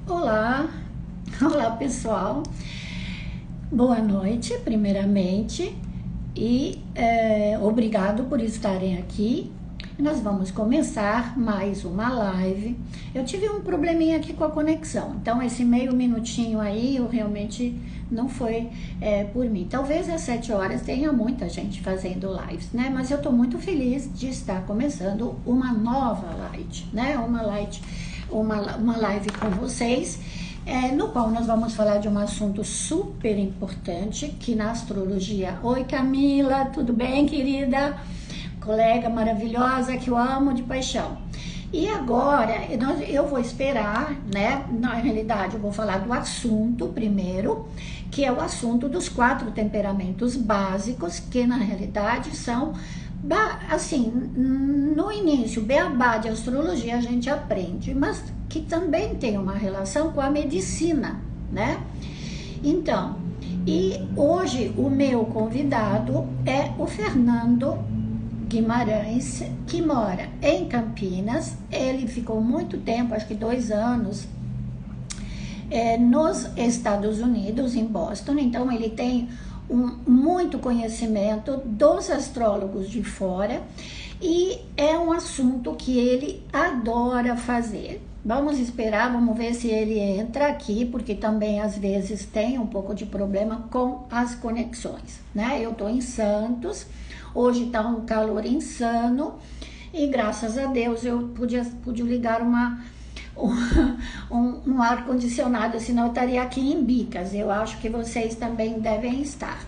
Olá, olá pessoal, boa noite primeiramente e obrigado por estarem aqui. Nós vamos começar mais uma live. Eu tive um probleminha aqui com a conexão, então esse meio minutinho aí eu realmente não foi por mim. Talvez às 7 horas tenha muita gente fazendo lives, né? Mas eu tô muito feliz de estar começando uma nova live, né? Uma live com vocês, no qual nós vamos falar de um assunto super importante que na astrologia... Oi Camila, tudo bem, querida? Colega maravilhosa que eu amo de paixão. E agora eu vou esperar, né? Na realidade eu vou falar do assunto primeiro, que é o assunto dos 4 temperamentos básicos, que na realidade são... Assim, no início, beabá de astrologia a gente aprende, mas que também tem uma relação com a medicina, né? Então, e hoje o meu convidado é o Fernando Guimarães, que mora em Campinas. Ele ficou muito tempo, acho que 2 anos, nos Estados Unidos, em Boston, então ele tem muito conhecimento dos astrólogos de fora e é um assunto que ele adora fazer. Vamos esperar, vamos ver se ele entra aqui, porque também às vezes tem um pouco de problema com as conexões, né? Eu tô em Santos, hoje tá um calor insano e graças a Deus eu pude ligar um ar-condicionado, senão eu estaria aqui em Bicas. Eu acho que vocês também devem estar,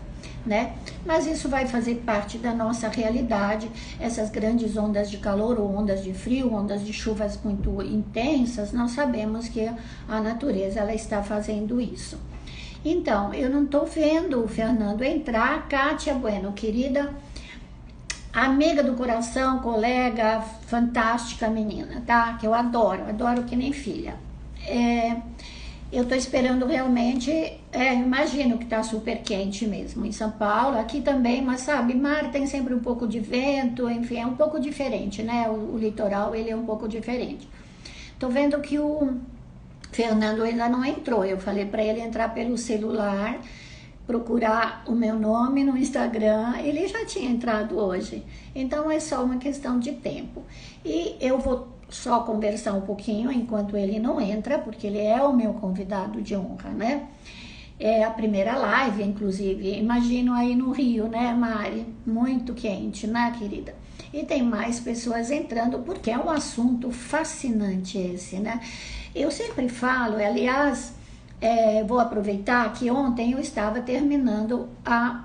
né? Mas isso vai fazer parte da nossa realidade, essas grandes ondas de calor, ondas de frio, ondas de chuvas muito intensas. Nós sabemos que a natureza ela está fazendo isso. Então, eu não estou vendo o Fernando entrar. Kátia Bueno, querida amiga do coração, colega, fantástica menina, tá? Que eu adoro que nem filha. Eu tô esperando realmente, imagino que tá super quente mesmo em São Paulo, aqui também, mas sabe, mar tem sempre um pouco de vento, enfim, é um pouco diferente, né? O litoral, ele é um pouco diferente. Tô vendo que o Fernando ainda não entrou, eu falei para ele entrar pelo celular, procurar o meu nome no Instagram. Ele já tinha entrado hoje, então é só uma questão de tempo. E eu vou só conversar um pouquinho enquanto ele não entra, porque ele é o meu convidado de honra, né? É a primeira live, inclusive, imagino aí no Rio, né, Mari? Muito quente, né, querida? E tem mais pessoas entrando, porque é um assunto fascinante esse, né? Eu sempre falo, aliás... vou aproveitar que ontem eu estava terminando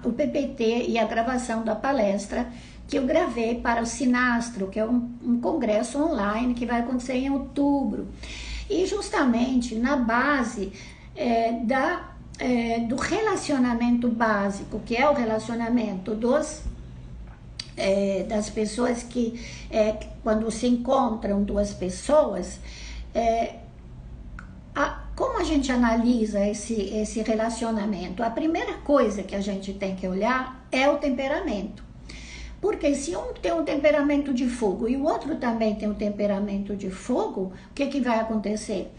o PPT e a gravação da palestra que eu gravei para o Sinastro, que é um congresso online que vai acontecer em outubro. E justamente na base do relacionamento básico, que é o relacionamento das pessoas que, quando se encontram duas pessoas, como a gente analisa esse relacionamento? A primeira coisa que a gente tem que olhar é o temperamento. Porque se um tem um temperamento de fogo e o outro também tem um temperamento de fogo, o que vai acontecer?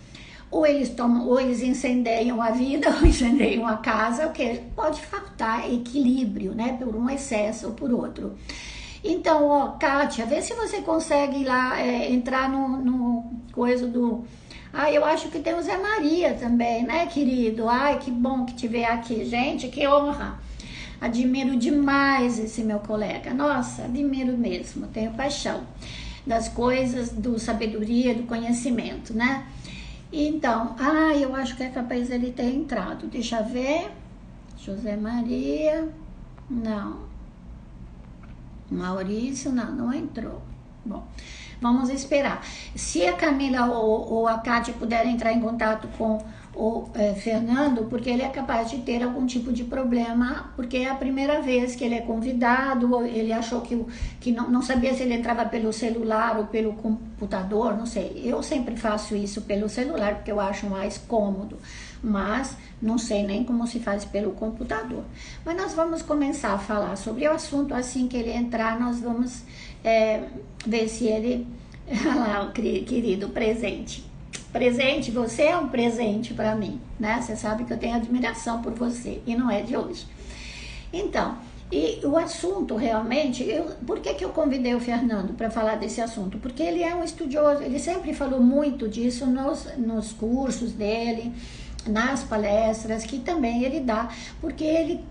Ou eles incendeiam a vida, ou incendeiam a casa, o que pode faltar equilíbrio, né? Por um excesso ou por outro. Então, Kátia, vê se você consegue ir lá entrar no coisa do... eu acho que tem o Zé Maria também, né, querido? Ai, que bom que te ver aqui. Gente, que honra. Admiro demais esse meu colega. Nossa, admiro mesmo. Tenho paixão das coisas, do sabedoria, do conhecimento, né? Então, eu acho que é capaz dele ter entrado. Deixa eu ver. José Maria. Não. Maurício, não entrou. Bom, vamos esperar. Se a Camila ou a Kátia puderem entrar em contato com o Fernando, porque ele é capaz de ter algum tipo de problema, porque é a primeira vez que ele é convidado, ele achou que não sabia se ele entrava pelo celular ou pelo computador, não sei. Eu sempre faço isso pelo celular, porque eu acho mais cômodo, mas não sei nem como se faz pelo computador. Mas nós vamos começar a falar sobre o assunto. Assim que ele entrar, nós vamos ver se ele... Olha lá, o querido presente. Presente, você é um presente para mim, né? Você sabe que eu tenho admiração por você e não é de hoje. Então, e o assunto realmente, por que que eu convidei o Fernando para falar desse assunto? Porque ele é um estudioso, ele sempre falou muito disso nos cursos dele, nas palestras, que também ele dá, porque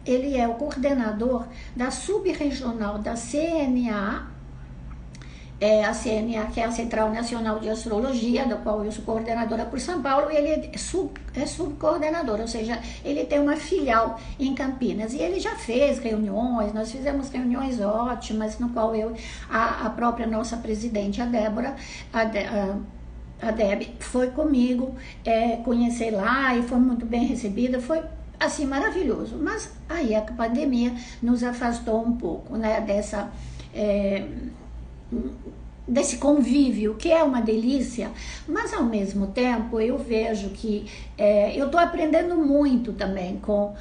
ele é o coordenador da sub-regional da CNA, a CNA, que é a Central Nacional de Astrologia, da qual eu sou coordenadora por São Paulo, e ele é subcoordenador, ou seja, ele tem uma filial em Campinas. E ele já fez reuniões, nós fizemos reuniões ótimas, no qual a própria nossa presidente, a Débora, a Deb, foi comigo conhecer lá e foi muito bem recebida, foi assim, maravilhoso. Mas aí a pandemia nos afastou um pouco, né, desse convívio, que é uma delícia, mas ao mesmo tempo eu vejo que eu estou aprendendo muito também com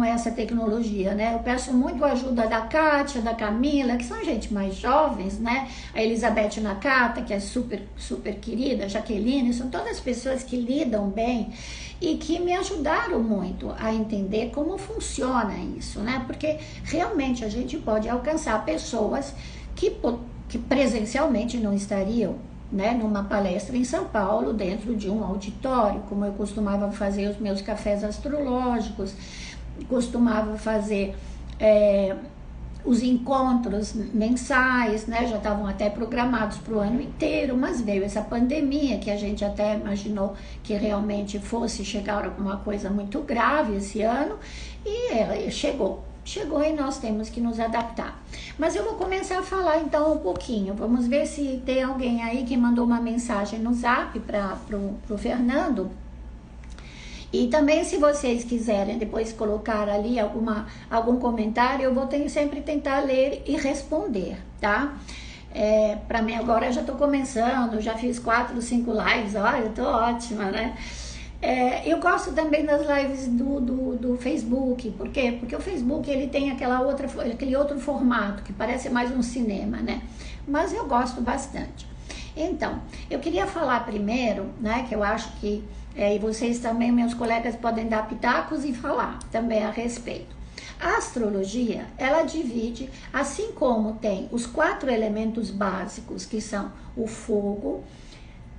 essa tecnologia, né? Eu peço muito a ajuda da Kátia, da Camila, que são gente mais jovens, né? A Elizabeth Nakata, que é super, super querida, a Jaqueline, são todas pessoas que lidam bem e que me ajudaram muito a entender como funciona isso, né? Porque realmente a gente pode alcançar pessoas que presencialmente não estariam, né, numa palestra em São Paulo, dentro de um auditório, como eu costumava fazer os meus cafés astrológicos, costumava fazer os encontros mensais, né, já estavam até programados para o ano inteiro, mas veio essa pandemia, que a gente até imaginou que realmente fosse chegar alguma coisa muito grave esse ano, e chegou e nós temos que nos adaptar. Mas eu vou começar a falar então um pouquinho. Vamos ver se tem alguém aí que mandou uma mensagem no zap para o Fernando. E também, se vocês quiserem depois colocar ali algum comentário, eu vou sempre tentar ler e responder, tá? Para mim agora eu já estou começando, já fiz 4, 5 lives, olha, eu tô ótima, né? Eu gosto também das lives do Facebook. Por quê? Porque o Facebook ele tem aquele outro formato, que parece mais um cinema, né? Mas eu gosto bastante. Então, eu queria falar primeiro, né, que eu acho que e vocês também, meus colegas, podem dar pitacos e falar também a respeito. A astrologia, ela divide, assim como tem os 4 elementos básicos, que são o fogo,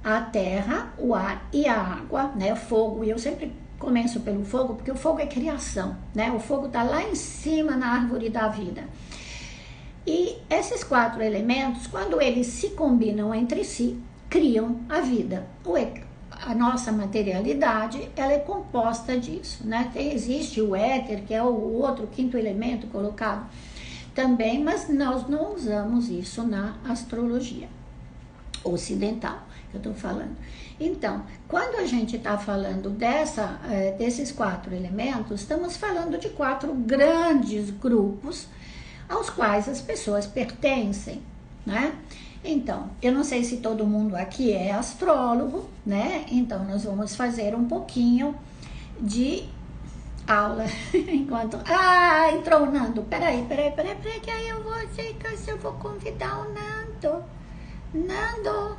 a terra, o ar e a água, né? Fogo, e eu sempre começo pelo fogo, porque o fogo é criação, né? O fogo tá lá em cima na árvore da vida. E esses 4 elementos, quando eles se combinam entre si, criam a vida. A nossa materialidade, ela é composta disso, né? Existe o éter, que é o outro 5º elemento colocado também, mas nós não usamos isso na astrologia ocidental, que eu estou falando. Então, quando a gente está falando desses 4 elementos, estamos falando de 4 grandes grupos aos quais as pessoas pertencem, né? Então, eu não sei se todo mundo aqui é astrólogo, né? Então, nós vamos fazer um pouquinho de aula enquanto... entrou o Nando. Peraí, que aí eu vou aceitar se eu vou convidar o Nando. Nando.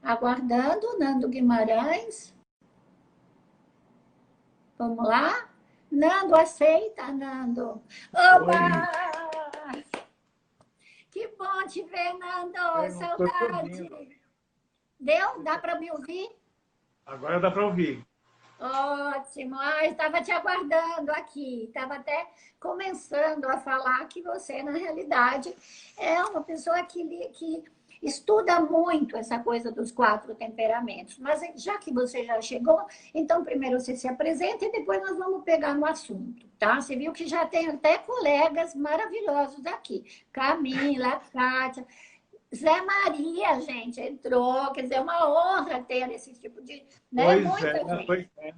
Aguardando, Nando Guimarães. Vamos lá? Nando, aceita, Nando. Oba! Oi. Que bom te ver, Nando. Saudade. Deu? Dá para me ouvir? Agora dá para ouvir. Ótimo. Estava te aguardando aqui. Estava até começando a falar que você, na realidade, é uma pessoa que estuda muito essa coisa dos 4 temperamentos. Mas já que você já chegou, então primeiro você se apresenta e depois nós vamos pegar no assunto, tá? Você viu que já tem até colegas maravilhosos aqui. Camila, Kátia, Zé Maria, gente, entrou. Quer dizer, é uma honra ter esse tipo de... Né? Pois é.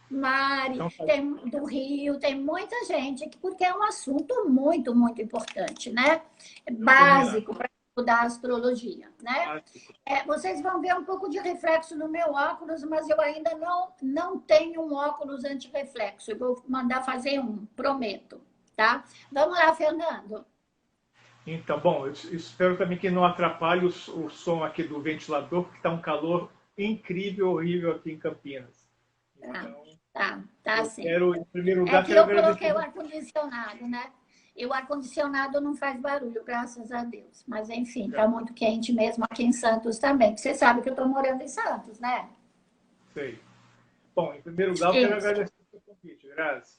Mari, então, tem do Rio, tem muita gente, porque é um assunto muito, muito importante, né? Básico para estudar astrologia, né? Vocês vão ver um pouco de reflexo no meu óculos, mas eu ainda não tenho um óculos anti-reflexo. Eu vou mandar fazer um, prometo, tá? Vamos lá, Fernando. Então, bom, eu espero também que não atrapalhe o som aqui do ventilador, porque está um calor incrível, horrível aqui em Campinas. Tá, Então, tá eu sim. quero, em primeiro É lugar, que quero eu coloquei o agradecer. ar-condicionado, né? E o ar-condicionado não faz barulho, graças a Deus. Mas, enfim, tá muito quente mesmo aqui em Santos também. Você sabe que eu tô morando em Santos, né? Sei. Bom, em primeiro lugar, eu quero Isso. agradecer o seu convite, Grazi.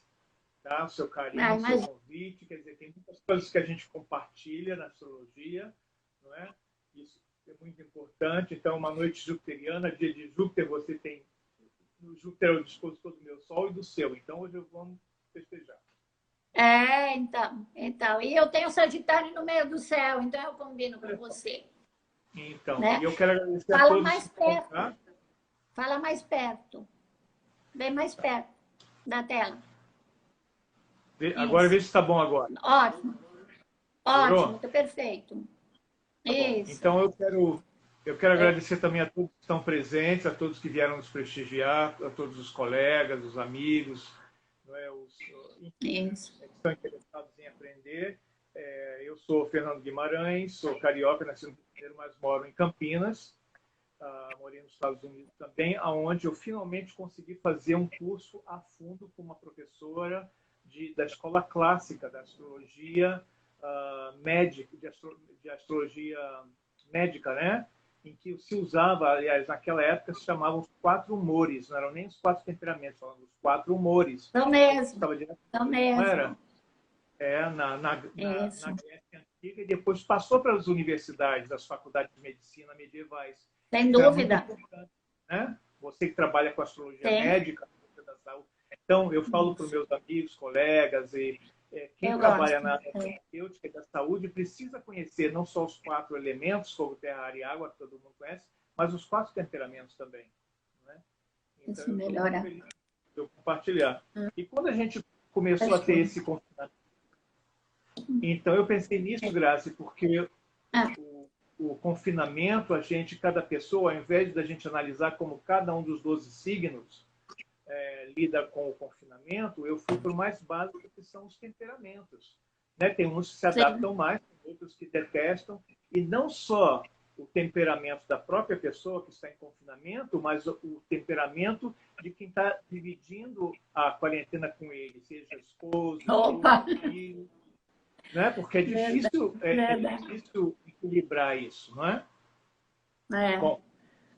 Tá? O seu Ah, carinho, o seu imagina. convite. Quer dizer, tem muitas coisas que a gente compartilha na astrologia, não é? Isso é muito importante. Então, uma noite jupiteriana, dia de Júpiter, você tem. No Júpiter é o dispositor do meu Sol e do seu. Então, hoje vamos festejar. É, então. E eu tenho Sagitário no meio do céu, então eu combino com Olha só. você, Então, e né? eu quero agradecer a Fala todos que mais estão perto, cá. fala mais perto, bem mais perto da tela. Agora, Isso. veja se está bom agora. Ótimo, ótimo, Melhorou? tá perfeito. Tá bom. Isso. Então, eu quero É, agradecer também a todos que estão presentes, a todos que vieram nos prestigiar, a todos os colegas, os amigos, não é, enfim, isso. que estão interessados em aprender. Eu sou Fernando Guimarães, sou carioca, nasci no Rio de Janeiro, mas moro em Campinas. Morei nos Estados Unidos também, aonde eu finalmente consegui fazer um curso a fundo com uma professora da escola clássica da astrologia médica, de astrologia médica, né? Em que se usava, aliás, naquela época se chamavam os quatro humores, não eram nem os quatro temperamentos, falavam os quatro humores. São Aí mesmo, estava direto, são não era? mesmo. Na Isso. Grécia Antiga e depois passou para as universidades, as faculdades de medicina medievais. Sem Então é muito dúvida. importante, né? Você que trabalha com astrologia Sim, médica, da saúde. Então eu falo para os isso. meus amigos, colegas e quem Eu trabalha gosto. na área terapêutica e da saúde precisa conhecer não só os quatro elementos, fogo, terra, ar e água, que todo mundo conhece, mas os quatro temperamentos também. Né? Então Isso eu estou muito melhora. feliz de eu compartilhar. E quando a gente começou a ter Fechou. esse confinamento, então, eu pensei nisso, Grazi, porque Ah, o confinamento, cada pessoa, ao invés da gente analisar como cada um dos 12 signos lida com o confinamento, eu fui para o mais básico, que são os temperamentos. Né? Tem uns que se sim. adaptam mais, tem outros que detestam, e não só o temperamento da própria pessoa que está em confinamento, mas o temperamento de quem está dividindo a quarentena com ele, seja esposo, Opa! esposa, filho, né? Porque Verdade, é verdade. difícil equilibrar isso, não é? É, Bom,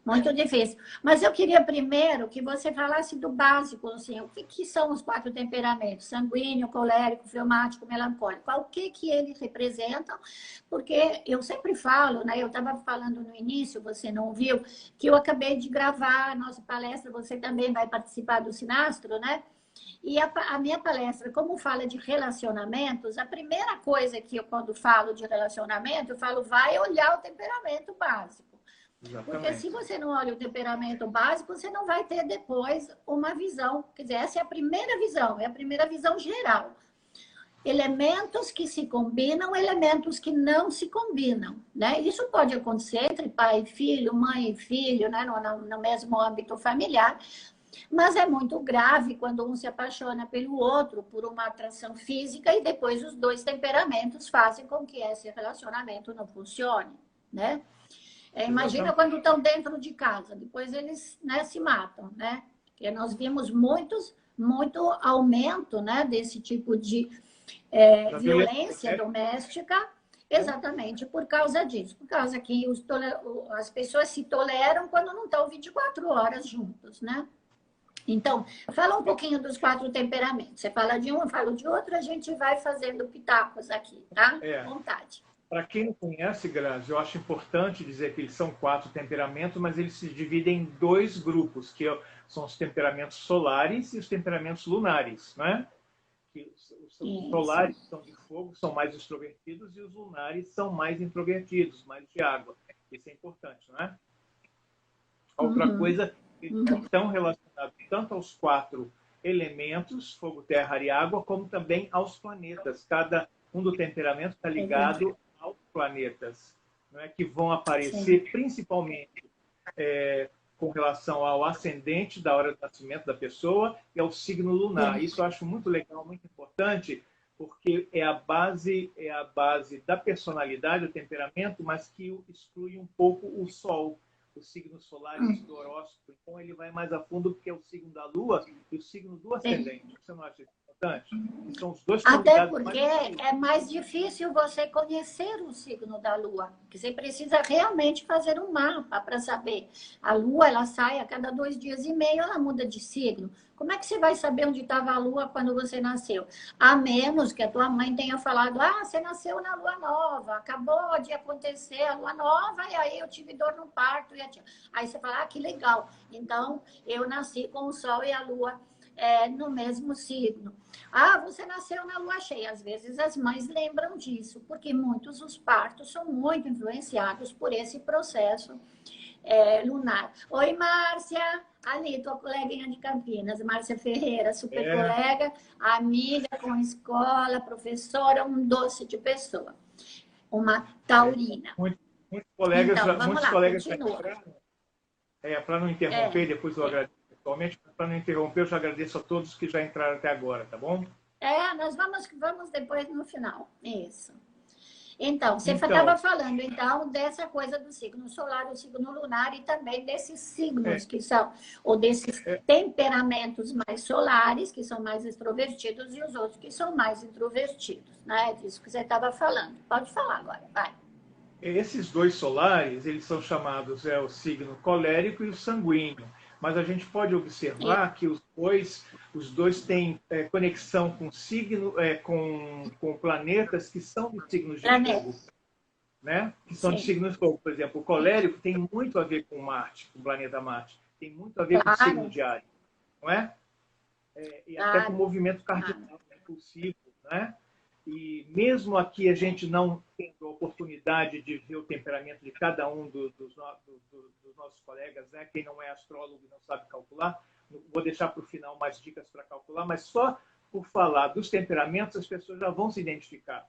muito difícil. Mas eu queria primeiro que você falasse do básico, assim, o que são os quatro temperamentos? Sanguíneo, colérico, fleumático, melancólico. O que eles representam? Porque eu sempre falo, né? Eu estava falando no início, você não ouviu, que eu acabei de gravar a nossa palestra, você também vai participar do Sinastro, né? E a minha palestra, como fala de relacionamentos, a primeira coisa que eu, quando falo de relacionamento, eu falo, vai olhar o temperamento básico. Porque se exatamente. você não olha o temperamento básico, você não vai ter depois uma visão. Quer dizer, essa é a primeira visão, é a primeira visão geral. Elementos que se combinam, elementos que não se combinam. Né? Isso pode acontecer entre pai e filho, mãe e filho, né? no mesmo âmbito familiar, mas é muito grave quando um se apaixona pelo outro por uma atração física e depois os dois temperamentos fazem com que esse relacionamento não funcione, né? Imagina Exatamente. quando estão dentro de casa, depois eles, né, se matam, né? Porque nós vimos muito aumento, né, desse tipo de Da violência violência doméstica, doméstica, né? exatamente por causa disso, por causa que as pessoas se toleram quando não estão 24 horas juntos, né? Então, fala um pouquinho dos quatro temperamentos. Você fala de um, eu falo de outro, a gente vai fazendo pitacos aqui, tá? À É. vontade. Para quem não conhece, Grazi, eu acho importante dizer que eles são quatro temperamentos, mas eles se dividem em dois grupos, que são os temperamentos solares e os temperamentos lunares, né? Que os Isso. solares são de fogo, são mais extrovertidos, e os lunares são mais introvertidos, mais de água. Isso é importante, né? A outra Uhum. coisa, eles estão relacionados tanto aos quatro elementos, fogo, terra, ar e água, como também aos planetas. Cada um do temperamento está Entendi. ligado aos planetas, não é? Que vão Sim. aparecer principalmente com relação ao ascendente da hora do nascimento da pessoa e ao signo lunar. Sim. Isso eu acho muito legal, muito importante, porque é a base da personalidade, o temperamento, mas que exclui um pouco o Sol, os signos solares do horóscopo. Então, ele vai mais a fundo, porque é o signo da Lua e o signo do ascendente. Você não acha isso importante? Que são os dois Até convidados porque mais... é mais difícil você conhecer o signo da Lua, porque você precisa realmente fazer um mapa para saber. A Lua, ela sai a cada 2 dias e meio, ela muda de signo. Como é que você vai saber onde estava a Lua quando você nasceu? A menos que a tua mãe tenha falado, você nasceu na Lua Nova, acabou de acontecer a Lua Nova, e aí eu tive dor no parto. Aí você fala, que legal. Então, eu nasci com o Sol e a Lua no mesmo signo. Você nasceu na lua cheia. Às vezes as mães lembram disso, porque muitos dos partos são muito influenciados por esse processo lunar. Oi, Márcia. Ali, tua coleguinha de Campinas, Márcia Ferreira, super colega, amiga com escola, professora, um doce de pessoa. Uma taurina. Muitos colegas, então, vamos lá, continua. Para não interromper, depois eu agradeço pessoalmente, para não interromper, eu já agradeço a todos que já entraram até agora, tá bom? Nós vamos depois no final. Isso. Então, você estava falando, então, dessa coisa do signo solar, do signo lunar e também desses signos que são, ou desses temperamentos mais solares, que são mais extrovertidos, e os outros que são mais introvertidos, né? Disso que você estava falando. Pode falar agora, vai. Esses dois solares, eles são chamados o signo colérico e o sanguíneo. Mas a gente pode observar que os dois têm conexão com signo, com planetas que são de signos de fogo, né? Que são de signos de fogo. Por exemplo, o colérico tem muito a ver com Marte, com o planeta Marte. Tem muito a ver com o signo de Áries, não é? E até com o movimento cardinal, impulsivo, né? E mesmo aqui a gente não tem a oportunidade de ver o temperamento de cada um dos nossos colegas, né? Quem não é astrólogo e não sabe calcular, vou deixar para o final mais dicas para calcular, mas só por falar dos temperamentos as pessoas já vão se identificar,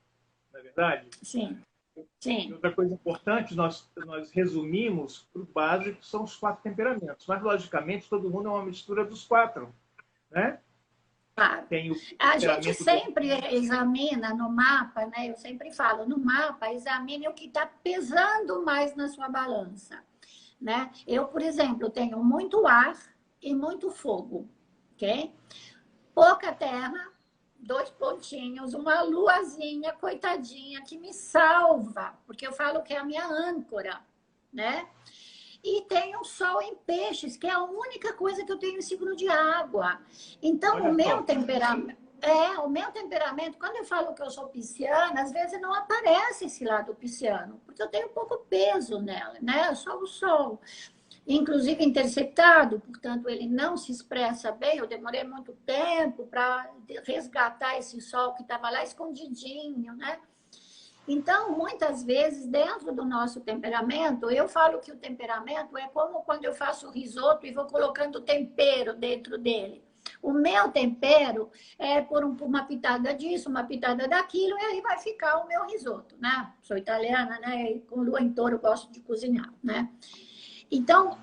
não é verdade? Sim. E outra coisa importante, nós resumimos para o básico, são os 4 temperamentos, mas logicamente todo mundo é uma mistura dos 4, né? Claro. A gente sempre examina no mapa, né? Eu sempre falo, no mapa, examine o que está pesando mais na sua balança, né? Eu, por exemplo, tenho muito ar e muito fogo, ok? Pouca terra, 2 pontinhos, uma luazinha, coitadinha, que me salva, porque eu falo que é a minha âncora, né? E tem o sol em peixes, que é a única coisa que eu tenho em signo de água. Então, o meu temperamento, quando eu falo que eu sou pisciana, às vezes não aparece esse lado pisciano, porque eu tenho pouco peso nela, né? Só o sol. Inclusive interceptado, portanto, ele não se expressa bem. Eu demorei muito tempo para resgatar esse sol que estava lá escondidinho, né? Então, muitas vezes, dentro do nosso temperamento, eu falo que o temperamento é como quando eu faço risoto e vou colocando tempero dentro dele. O meu tempero é por uma pitada disso, uma pitada daquilo, e aí vai ficar o meu risoto, né? Sou italiana, né? E com lua em touro, gosto de cozinhar, né? Então,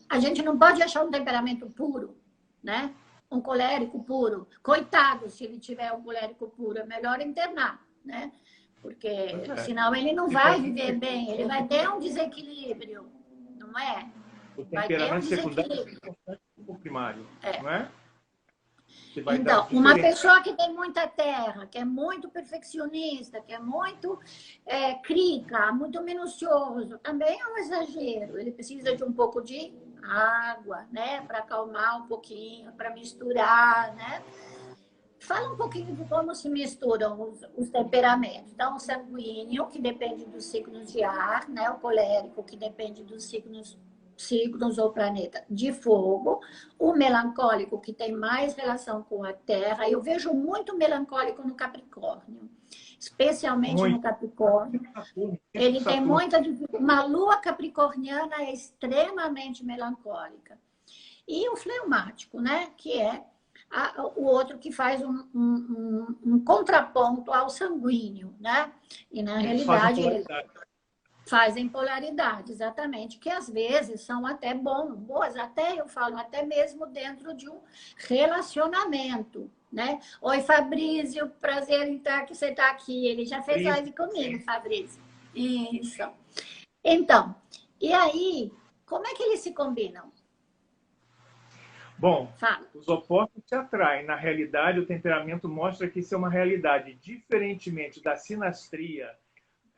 a gente não pode achar um temperamento puro, né? Um colérico puro. Coitado, se ele tiver um colérico puro, é melhor internar, né? Porque senão ele não vai viver bem, ele vai ter um desequilíbrio, não é? O temperamento secundário é importante como o primário, não é? Então, uma pessoa que tem muita terra, que é muito perfeccionista, que é muito crica, muito minucioso, também é um exagero. Ele precisa de um pouco de água, né? Para acalmar um pouquinho, para misturar, né? Fala um pouquinho de como se misturam os temperamentos. Então, o sanguíneo, que depende dos signos de ar, né? O colérico, que depende dos signos ou planeta de fogo. O melancólico, que tem mais relação com a terra. Eu vejo muito melancólico no Capricórnio, especialmente no Capricórnio. Ele tem uma lua capricorniana é extremamente melancólica. E o fleumático, né? Que é o outro que faz um contraponto ao sanguíneo, né? E na realidade fazem polaridade, exatamente, que às vezes são até boas, até eu falo, até mesmo dentro de um relacionamento, né? Oi, Fabrício, prazer em estar que você está aqui. Ele já fez Isso. live comigo, Fabrício. Isso. Então, e aí, como é que eles se combinam? Bom, Fala. os opostos se atraem. Na realidade, o temperamento mostra que isso é uma realidade. Diferentemente da sinastria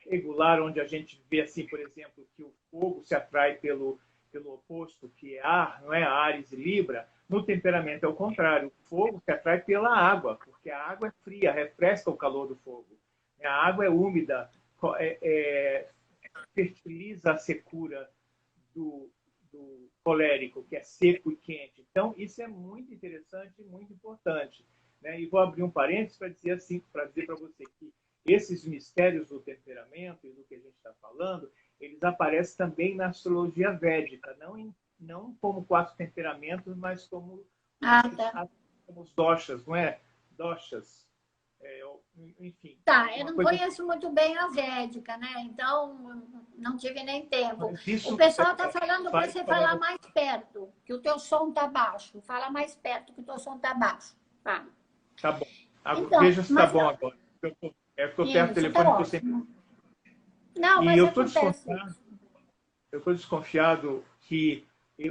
regular, onde a gente vê, assim, por exemplo, que o fogo se atrai pelo oposto, que é ar, não é? Áries e Libra. No temperamento é o contrário. O fogo se atrai pela água, porque a água é fria, refresca o calor do fogo. A água é úmida, fertiliza a secura do colérico, que é seco e quente. Então, isso é muito interessante e muito importante, né? E vou abrir um parênteses para dizer assim, para dizer para você que esses mistérios do temperamento e do que a gente está falando, eles aparecem também na astrologia védica, não como 4 temperamentos, mas como, Tá. como os doshas, não é? Doshas. Enfim. Tá, eu não Coisa... conheço muito bem a Védica, né? Então, não tive nem tempo. Isso O pessoal está falando para você falar mais perto, que o teu som está baixo. Fala mais perto, que o teu som está baixo. Fala. Tá bom. Então, veja se está bom agora. Eu estou perto do telefone. Tá sempre... Não, mas eu estou desconfiado que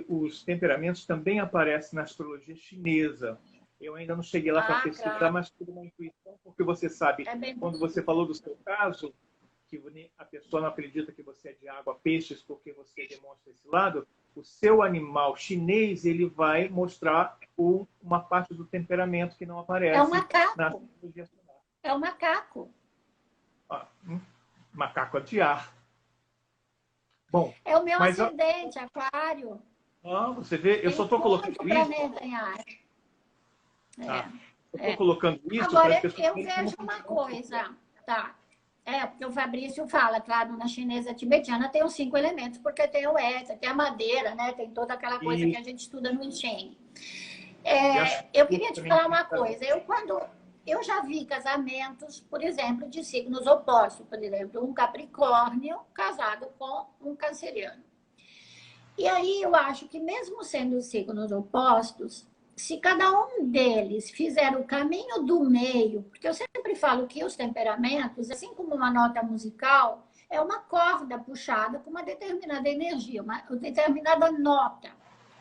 os temperamentos também aparecem na astrologia chinesa. Eu ainda não cheguei lá para pesquisar, claro. Mas por uma intuição, porque você sabe, quando você falou do seu caso, que a pessoa não acredita que você é de água, peixes, porque você demonstra esse lado, o seu animal chinês, ele vai mostrar uma parte do temperamento que não aparece. É um macaco. Na astrologia solar. É um macaco. Macaco de ar. Bom, é o meu ascendente, aquário. Você vê, eu só estou colocando isso. Em ar. Eu estou colocando isso. Agora, eu vejo uma coisa, tá? Porque o Fabrício fala, claro, na chinesa tibetiana tem os 5 elementos, porque tem o éter, tem a madeira, né? Tem toda aquela coisa que a gente estuda no I Ching. Eu queria te falar uma coisa. Eu já vi casamentos, por exemplo, de signos opostos. Por exemplo, um capricórnio casado com um canceriano. E aí eu acho que mesmo sendo signos opostos, se cada um deles fizer o caminho do meio, porque eu sempre falo que os temperamentos, assim como uma nota musical, é uma corda puxada com uma determinada energia, uma determinada nota.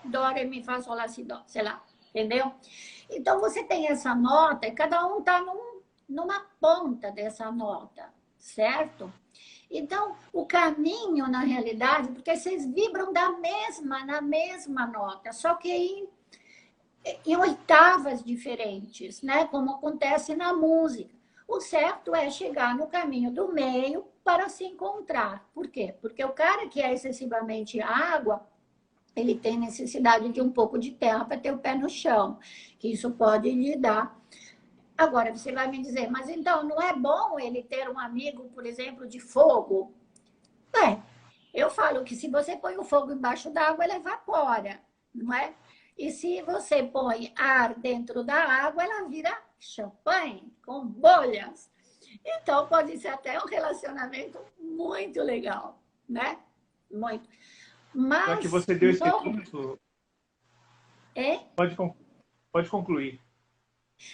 Dó, ré, mi, fá, sol, lá, si, dó, sei lá, entendeu? Então você tem essa nota e cada um está numa ponta dessa nota, certo? Então, o caminho, na realidade, porque vocês vibram na mesma nota, só que em oitavas diferentes, né? Como acontece na música. O certo é chegar no caminho do meio para se encontrar. Por quê? Porque o cara que é excessivamente água, ele tem necessidade de um pouco de terra para ter o pé no chão, que isso pode lhe dar. Agora, você vai me dizer, mas então não é bom ele ter um amigo, por exemplo, de fogo? Eu falo que se você põe o fogo embaixo d'água, ele evapora, não é? E se você põe ar dentro da água, ela vira champanhe, com bolhas. Então, pode ser até um relacionamento muito legal, né? Muito. Mas... Já que você deu esse exemplo... Pode concluir.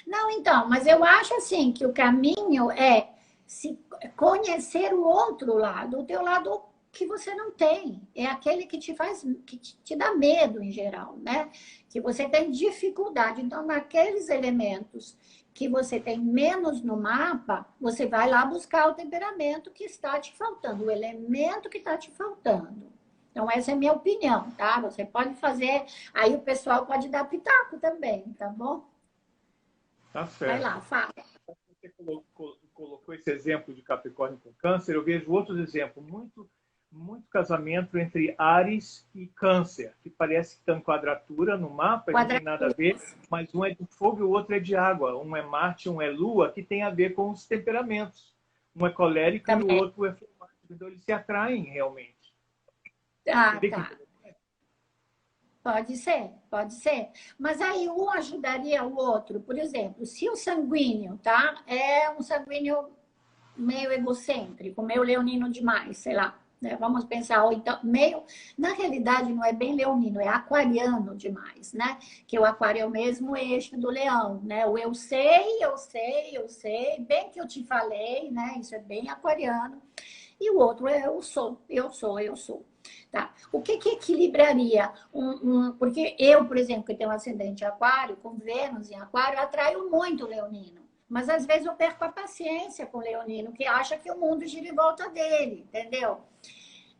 Não, então, mas eu acho assim que o caminho é se conhecer o outro lado, o teu lado que você não tem, é aquele que te dá medo em geral, né? Que você tem dificuldade. Então, naqueles elementos que você tem menos no mapa, você vai lá buscar o temperamento que está te faltando, o elemento que está te faltando. Então, essa é a minha opinião, tá? Você pode fazer, aí o pessoal pode dar pitaco também, tá bom? Tá certo. Vai lá, fala. Você colocou esse exemplo de Capricórnio com Câncer, eu vejo outros exemplos, muito casamento entre Áries e Câncer, que parece que estão em quadratura no mapa, não tem nada a ver, mas um é de fogo e o outro é de água. Um é Marte, um é Lua, que tem a ver com os temperamentos. Um é colérico também. E o outro é fleumático. Então, eles se atraem realmente. Tá. Pode ser. Mas aí um ajudaria o outro. Por exemplo, se o sanguíneo, tá? É um sanguíneo meio egocêntrico, meio leonino demais, sei lá. né? Vamos pensar, ou então, meio... Na realidade, não é bem leonino, é aquariano demais, né? Que o aquário é o mesmo eixo do leão, né? O eu sei, eu sei, eu sei, bem que eu te falei, né? Isso é bem aquariano. E o outro é eu sou, eu sou, eu sou. Tá? O que que equilibraria? Porque eu, por exemplo, que tenho um ascendente em aquário, com Vênus em aquário, atraio muito o leonino. Mas às vezes eu perco a paciência com o leonino, que acha que o mundo gira em volta dele, entendeu?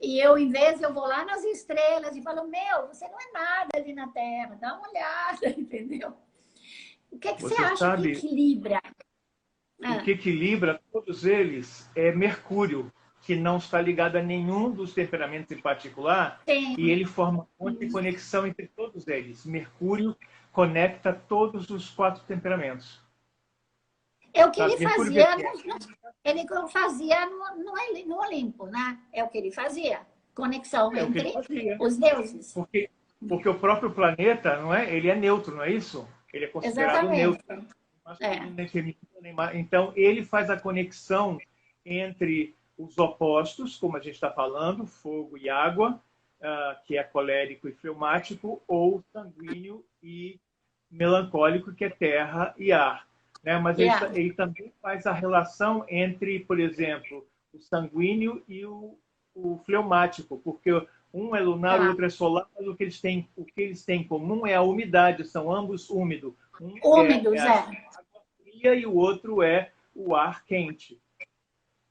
E eu, em vez, eu vou lá nas estrelas e falo, meu, você não é nada ali na Terra, dá uma olhada, entendeu? O que que você Você acha que sabe, equilibra? o Ah, que equilibra todos eles é Mercúrio, que não está ligado a nenhum dos temperamentos em particular, tem. e ele forma ponte de conexão entre todos eles. Mercúrio conecta todos os 4 temperamentos. É o que ele Sabe? Mercúrio fazia, regente. ele fazia no Olimpo, né? É o que ele fazia. Conexão É o que ele entre fazia. os deuses. Porque, porque o próprio planeta, não é? Ele é neutro, não é isso? Ele é considerado Exatamente. neutro, É, masculino nem feminino. Então, ele faz a conexão entre os opostos, como a gente está falando, fogo e água, que é colérico e fleumático, ou sanguíneo e melancólico, que é terra e ar. Né? Mas yeah, ele também faz a relação entre, por exemplo, o sanguíneo e o fleumático, porque um é lunar, o tá. outro é solar, mas o que eles têm em comum é a umidade, são ambos úmidos. Um é Úmidos, a é. água fria e o outro é o ar quente.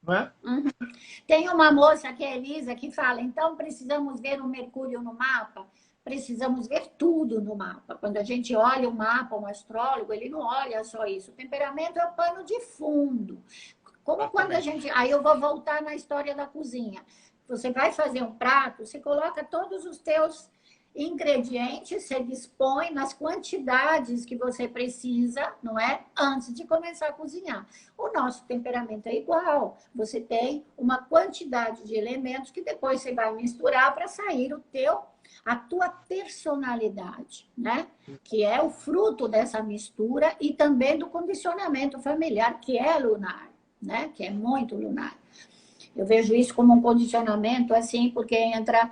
Não é? Uhum. Tem uma moça que é Elisa que fala, então precisamos ver o Mercúrio no mapa, precisamos ver tudo no mapa. Quando a gente olha o mapa, um astrólogo, ele não olha só isso. O temperamento é o pano de fundo. Como quando a Exatamente. gente. Aí eu vou voltar na história da cozinha. Você vai fazer um prato, você coloca todos os teus ingredientes, você dispõe nas quantidades que você precisa, não é? Antes de começar a cozinhar. O nosso temperamento é igual. Você tem uma quantidade de elementos que depois você vai misturar para sair a tua personalidade, né? Que é o fruto dessa mistura e também do condicionamento familiar, que é lunar, né? Que é muito lunar. Eu vejo isso como um condicionamento, assim, porque entra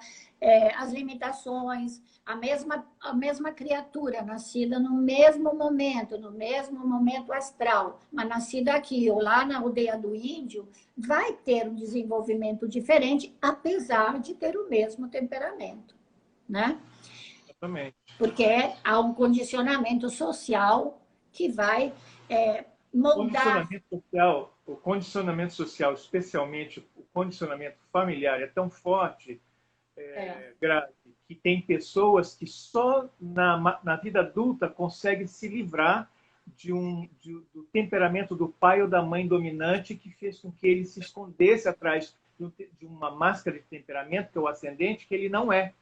as limitações, a mesma criatura, nascida no mesmo momento astral, mas nascida aqui ou lá na aldeia do índio, vai ter um desenvolvimento diferente, apesar de ter o mesmo temperamento, né? Exatamente. Porque há um condicionamento social que vai moldar. O condicionamento social, especialmente o condicionamento familiar, é tão forte, É, grave, que tem pessoas que só na vida adulta conseguem se livrar do temperamento do pai ou da mãe dominante que fez com que ele se escondesse atrás de uma máscara de temperamento, que é o ascendente, que ele não é.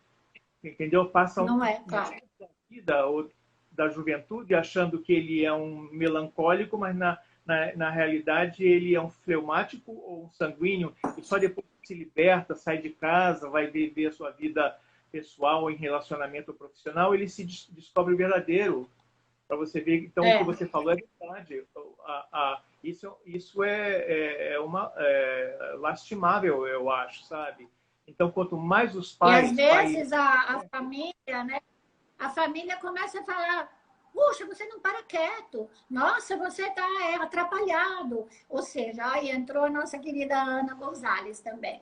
Entendeu? Passam não é, claro. metade da vida ou da juventude achando que ele é um melancólico, mas na realidade ele é um fleumático ou um sanguíneo, e só depois que se liberta, sai de casa, vai viver a sua vida pessoal, em relacionamento profissional, ele se descobre verdadeiro. Para você ver, então, o que É. você falou é verdade. Isso lastimável, eu acho, sabe? Então, quanto mais os E às pais vezes a família, né? A família começa a falar: puxa, você não para quieto, nossa, você está atrapalhado. Ou seja, aí entrou a nossa querida Ana Gonzalez também.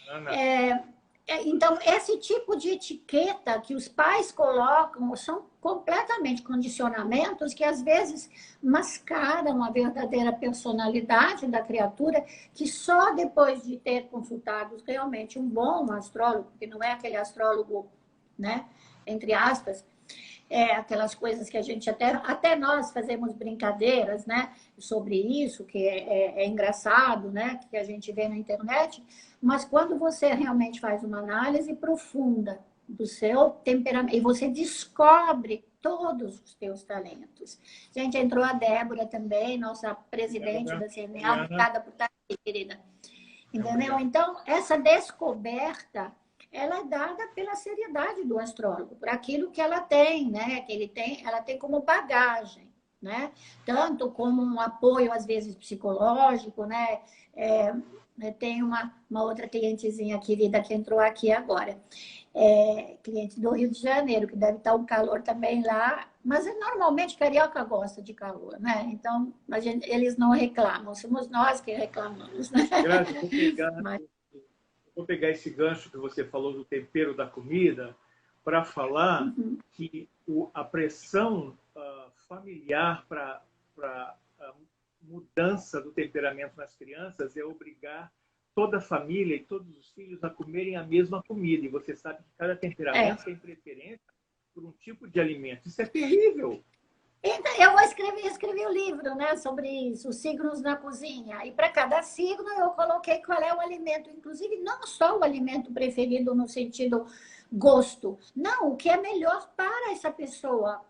Ana, É, então, esse tipo de etiqueta que os pais colocam são completamente condicionamentos que às vezes mascaram a verdadeira personalidade da criatura, que só depois de ter consultado realmente um bom astrólogo, que não é aquele astrólogo, né, entre aspas, aquelas coisas que a gente até nós fazemos brincadeiras, né, sobre isso, que é engraçado, né, que a gente vê na internet, mas quando você realmente faz uma análise profunda do seu temperamento, e você descobre todos os teus talentos. Gente, entrou a Débora também, nossa presidente da CNA, Mariana, obrigada por estar aqui, querida. Entendeu? obrigado. Então, essa descoberta, ela é dada pela seriedade do astrólogo, por aquilo que ela tem, né? Que ela tem como bagagem, né? Tanto como um apoio, às vezes, psicológico, né? Tem uma outra clientezinha querida que entrou aqui agora. Cliente do Rio de Janeiro, que deve estar um calor também lá. Mas normalmente carioca gosta de calor, né? Então eles não reclamam, somos nós que reclamamos, né? Grazi, Mas, vou pegar esse gancho que você falou do tempero da comida para falar uhum, que a pressão familiar para a mudança do temperamento nas crianças é obrigar toda a família e todos os filhos a comerem a mesma comida. E você sabe que cada é. temperamento tem preferência por um tipo de alimento. Isso é terrível. Então, eu vou escrever o livro, né, sobre isso, os signos na cozinha. E para cada signo eu coloquei qual é o alimento, inclusive não só o alimento preferido no sentido gosto, não, o que é melhor para essa pessoa.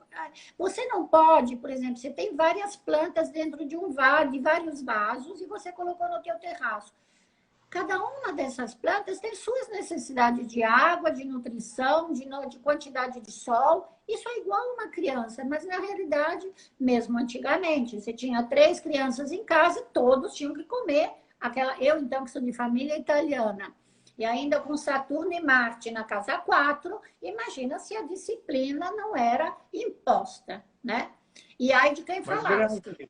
Você não pode, por exemplo, você tem várias plantas dentro de de vários vasos e você colocou no teu terraço. Cada uma dessas plantas tem suas necessidades de água, de nutrição, de quantidade de sol. Isso é igual a uma criança, mas na realidade, mesmo antigamente, você tinha 3 crianças em casa, todos tinham que comer aquela. Eu, então, que sou de família italiana, e ainda com Saturno e Marte na casa 4, imagina se a disciplina não era imposta, né? E aí de quem Mas, falasse, né?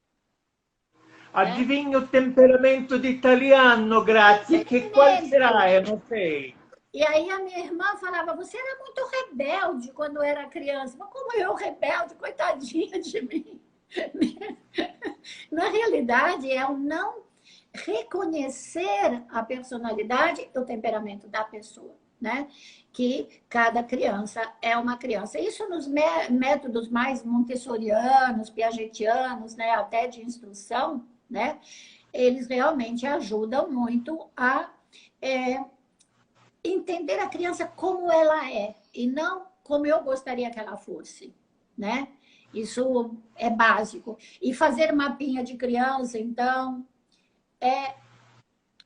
adivinha o temperamento di italiano, grazie. Che qual Experimento. sarà? Eu não sei. E aí a minha irmã falava, você era muito rebelde quando era criança. Mas como eu rebelde, coitadinha de mim. Na realidade, é o não reconhecer a personalidade e o temperamento da pessoa, né? Que cada criança é uma criança. Isso nos métodos mais montessorianos, piagetianos, né? Até de instrução, né? Eles realmente ajudam muito a entender a criança como ela é e não como eu gostaria que ela fosse, né? Isso é básico. E fazer mapinha de criança, então, é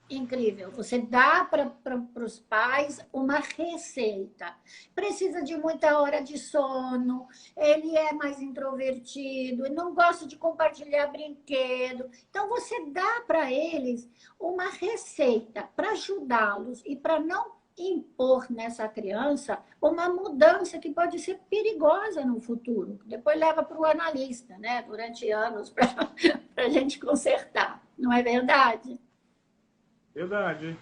incrível. Você dá para os pais uma receita. Precisa de muita hora de sono, ele é mais introvertido, não gosta de compartilhar brinquedo. Então, você dá para eles uma receita para ajudá-los e para não impor nessa criança uma mudança que pode ser perigosa no futuro. Depois leva para o analista, né? Durante anos para a gente consertar. Não é verdade? Verdade.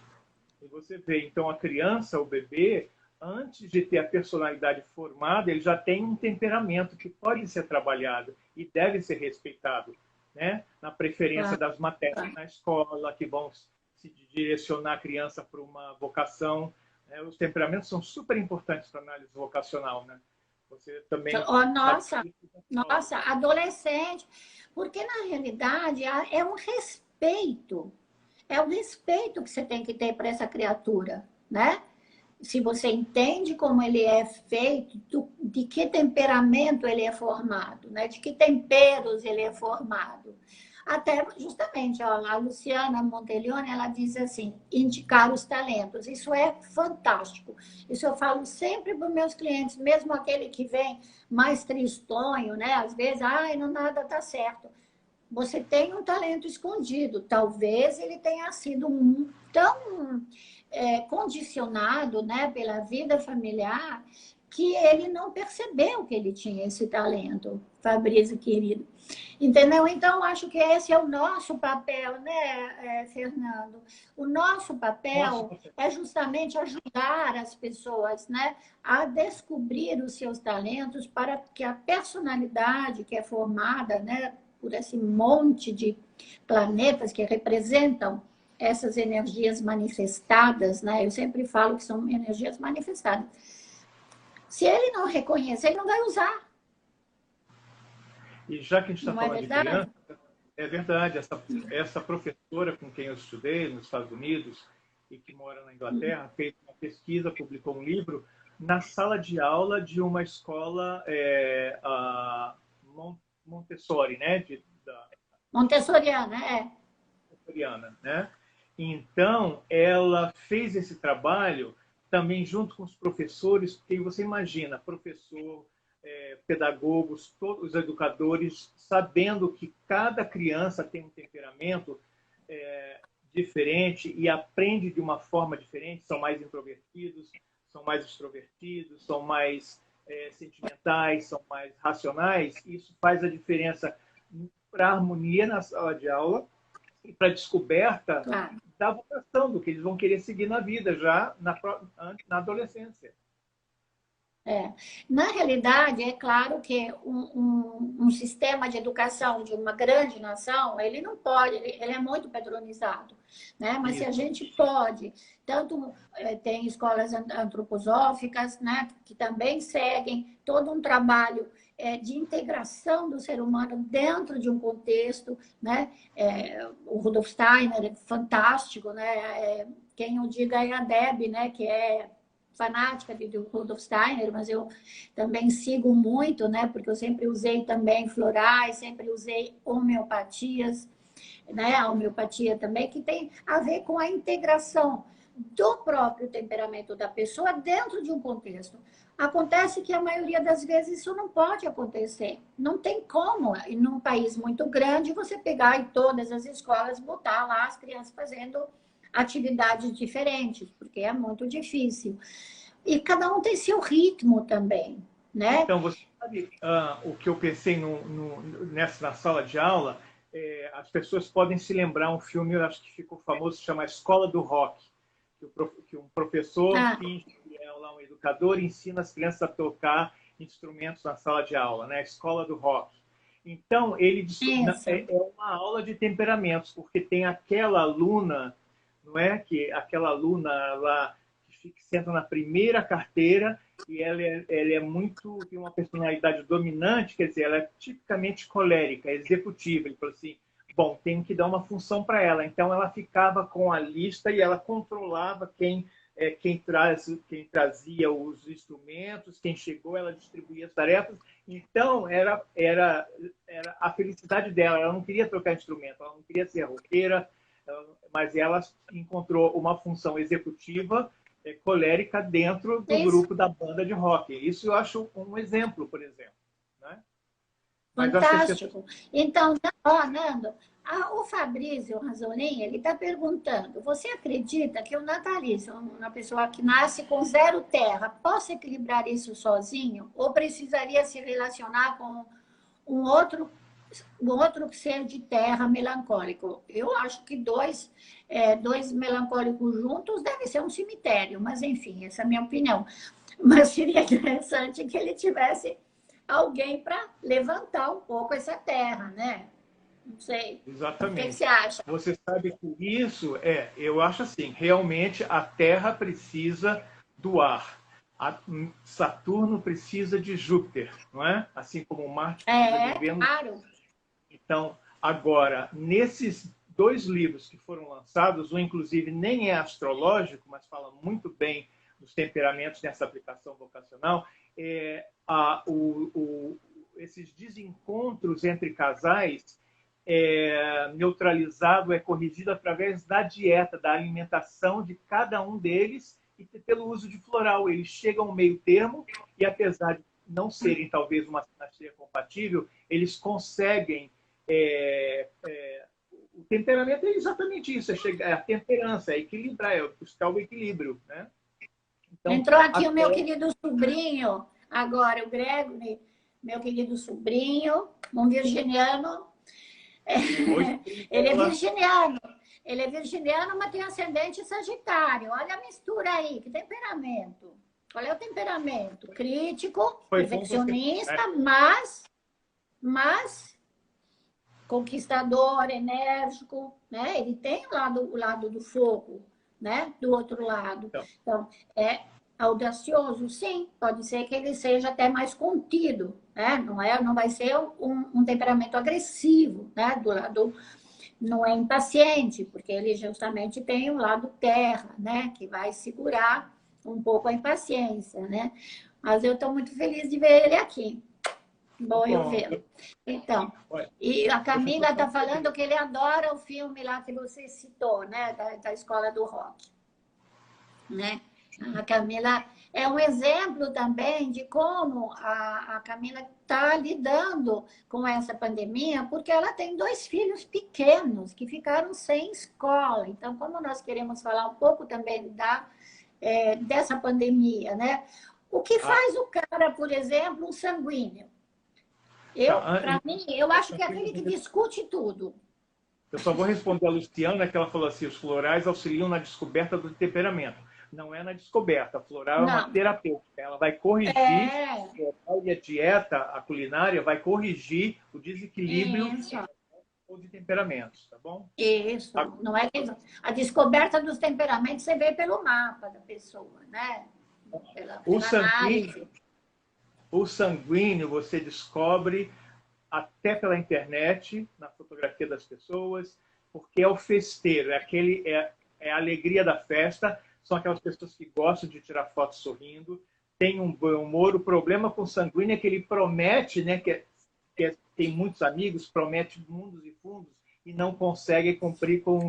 E você vê, então, a criança, o bebê, antes de ter a personalidade formada, ele já tem um temperamento que pode ser trabalhado e deve ser respeitado, né? Na preferência das matérias na escola, que vão se direcionar a criança para uma vocação. Né? Os temperamentos são super importantes para a análise vocacional, né? Você também Oh, sabe nossa, disso. nossa, adolescente. Porque, na realidade, é um respeito que você tem que ter para essa criatura, né? Se você entende como ele é feito, de que temperamento ele é formado, né? De que temperos ele é formado. Até justamente, ó, a Luciana Montelione, ela diz assim, indicar os talentos. Isso é fantástico. Isso eu falo sempre para os meus clientes, mesmo aquele que vem mais tristonho, né? Às vezes, ai, não nada está certo. Você tem um talento escondido. Talvez ele tenha sido tão condicionado, né, pela vida familiar que ele não percebeu que ele tinha esse talento, Fabrício querido. Entendeu? Então, acho que esse é o nosso papel, né, Fernando? O nosso Nossa, papel é justamente ajudar as pessoas, né, a descobrir os seus talentos para que a personalidade que é formada, né, por esse monte de planetas que representam essas energias manifestadas, né? Eu sempre falo que são energias manifestadas. Se ele não reconhecer, ele não vai usar. e já que a gente está Não é falando de verdade? criança, é verdade, essa professora com quem eu estudei nos Estados Unidos e que mora na Inglaterra, fez uma pesquisa, publicou um livro na sala de aula de uma escola Montessori, né? Montessoriana, é. Montessoriana, né? Então, ela fez esse trabalho também junto com os professores, porque você imagina, professor, pedagogos, todos os educadores, sabendo que cada criança tem um temperamento diferente e aprende de uma forma diferente, são mais introvertidos, são mais extrovertidos, são mais sentimentais, são mais racionais. Isso faz a diferença para a harmonia na sala de aula e para a descoberta Claro. da vocação, do que eles vão querer seguir na vida, já na adolescência. Na realidade, é claro que um sistema de educação de uma grande nação, ele não pode, ele é muito padronizado, né? Mas se a gente pode, tanto tem escolas antroposóficas, né, que também seguem todo um trabalho de integração do ser humano dentro de um contexto, né? O Rudolf Steiner é fantástico, né? Quem o diga é a Deb, né, que é fanática de Rudolf Steiner, mas eu também sigo muito, né? Porque eu sempre usei também florais, sempre usei homeopatias, né? A homeopatia também, que tem a ver com a integração do próprio temperamento da pessoa dentro de um contexto. Acontece que a maioria das vezes isso não pode acontecer. Não tem como, em um país muito grande, você pegar em todas as escolas, botar lá as crianças fazendo atividades diferentes, porque é muito difícil. E cada um tem seu ritmo também, né? Então, você sabe o que eu pensei na sala de aula? As pessoas podem se lembrar um filme, eu acho que ficou famoso, se chama Escola do Rock, que um professor finge que é lá um educador e ensina as crianças a tocar instrumentos na sala de aula, né? Escola do Rock. Então, é uma aula de temperamentos, porque tem aquela aluna, não é? Que aquela aluna lá que senta na primeira carteira e ela é muito, tem uma personalidade dominante, quer dizer, ela é tipicamente colérica, executiva. Ele falou assim, bom, tenho que dar uma função para ela. Então ela ficava com a lista e ela controlava quem trazia os instrumentos, quem chegou, ela distribuía as tarefas. Então era a felicidade dela. Ela não queria trocar instrumento, ela não queria ser roqueira, mas ela encontrou uma função executiva colérica dentro do grupo da banda de rock. Isso eu acho um exemplo, por exemplo. Né? Fantástico. Então, Nando, o Fabrício Razzolin, ele está perguntando, você acredita que o natalício, uma pessoa que nasce com 0 terra, possa equilibrar isso sozinho? Ou precisaria se relacionar com um outro ser de terra melancólico? Eu acho que dois melancólicos juntos deve ser um cemitério, mas enfim, essa é a minha opinião. Mas seria interessante que ele tivesse alguém para levantar um pouco essa terra, né? Não sei. Exatamente. O que você acha? Você sabe que isso eu acho assim, realmente a Terra precisa do ar. Saturno precisa de Júpiter, não é? Assim como Marte precisa de Vênus. Claro. Então, agora, nesses 2 livros que foram lançados, um inclusive nem é astrológico, mas fala muito bem dos temperamentos nessa aplicação vocacional, esses desencontros entre casais neutralizado, corrigido através da dieta, da alimentação de cada um deles e pelo uso de floral. Eles chegam ao meio termo e, apesar de não serem talvez uma sinastria compatível, eles conseguem o temperamento é exatamente isso, a temperança, equilibrar, buscar o equilíbrio, né? Então, entrou aqui o meu querido sobrinho, agora o Gregory, meu querido sobrinho, um virginiano. Ele é virginiano, mas tem ascendente sagitário. Olha a mistura aí, que temperamento. Qual é o temperamento? Crítico, perfeccionista, mas conquistador, enérgico, né? Ele tem o lado do fogo, né? Do outro lado. Então, é audacioso, sim. Pode ser que ele seja até mais contido, né? Não vai ser um temperamento agressivo, né? Do lado, não é impaciente, porque ele justamente tem o lado terra, né? Que vai segurar um pouco a impaciência, né? Mas eu estou muito feliz de ver ele aqui. Bom eu vê-lo. Então, e a Camila está falando que ele adora o filme lá que você citou, né? Da Escola do Rock. Né? A Camila é um exemplo também de como a Camila está lidando com essa pandemia, porque ela tem 2 filhos pequenos que ficaram sem escola. Então, como nós queremos falar um pouco também dessa pandemia, né? O que faz o cara, por exemplo, um sanguíneo? Para mim, eu acho que é aquele que discute tudo. Eu só vou responder a Luciana, que ela falou assim, os florais auxiliam na descoberta do temperamento. Não é na descoberta, a floral é uma terapêutica. Ela vai corrigir, e a dieta, a culinária, vai corrigir o desequilíbrio de temperamentos, tá bom? Isso, não é a descoberta dos temperamentos você vê pelo mapa da pessoa, né? Pela análise. O sanguíneo você descobre até pela internet, na fotografia das pessoas, porque é o festeiro, é a alegria da festa, são aquelas pessoas que gostam de tirar fotos sorrindo, tem um bom humor. O problema com o sanguíneo é que ele promete, né, tem muitos amigos, promete mundos e fundos e não consegue cumprir com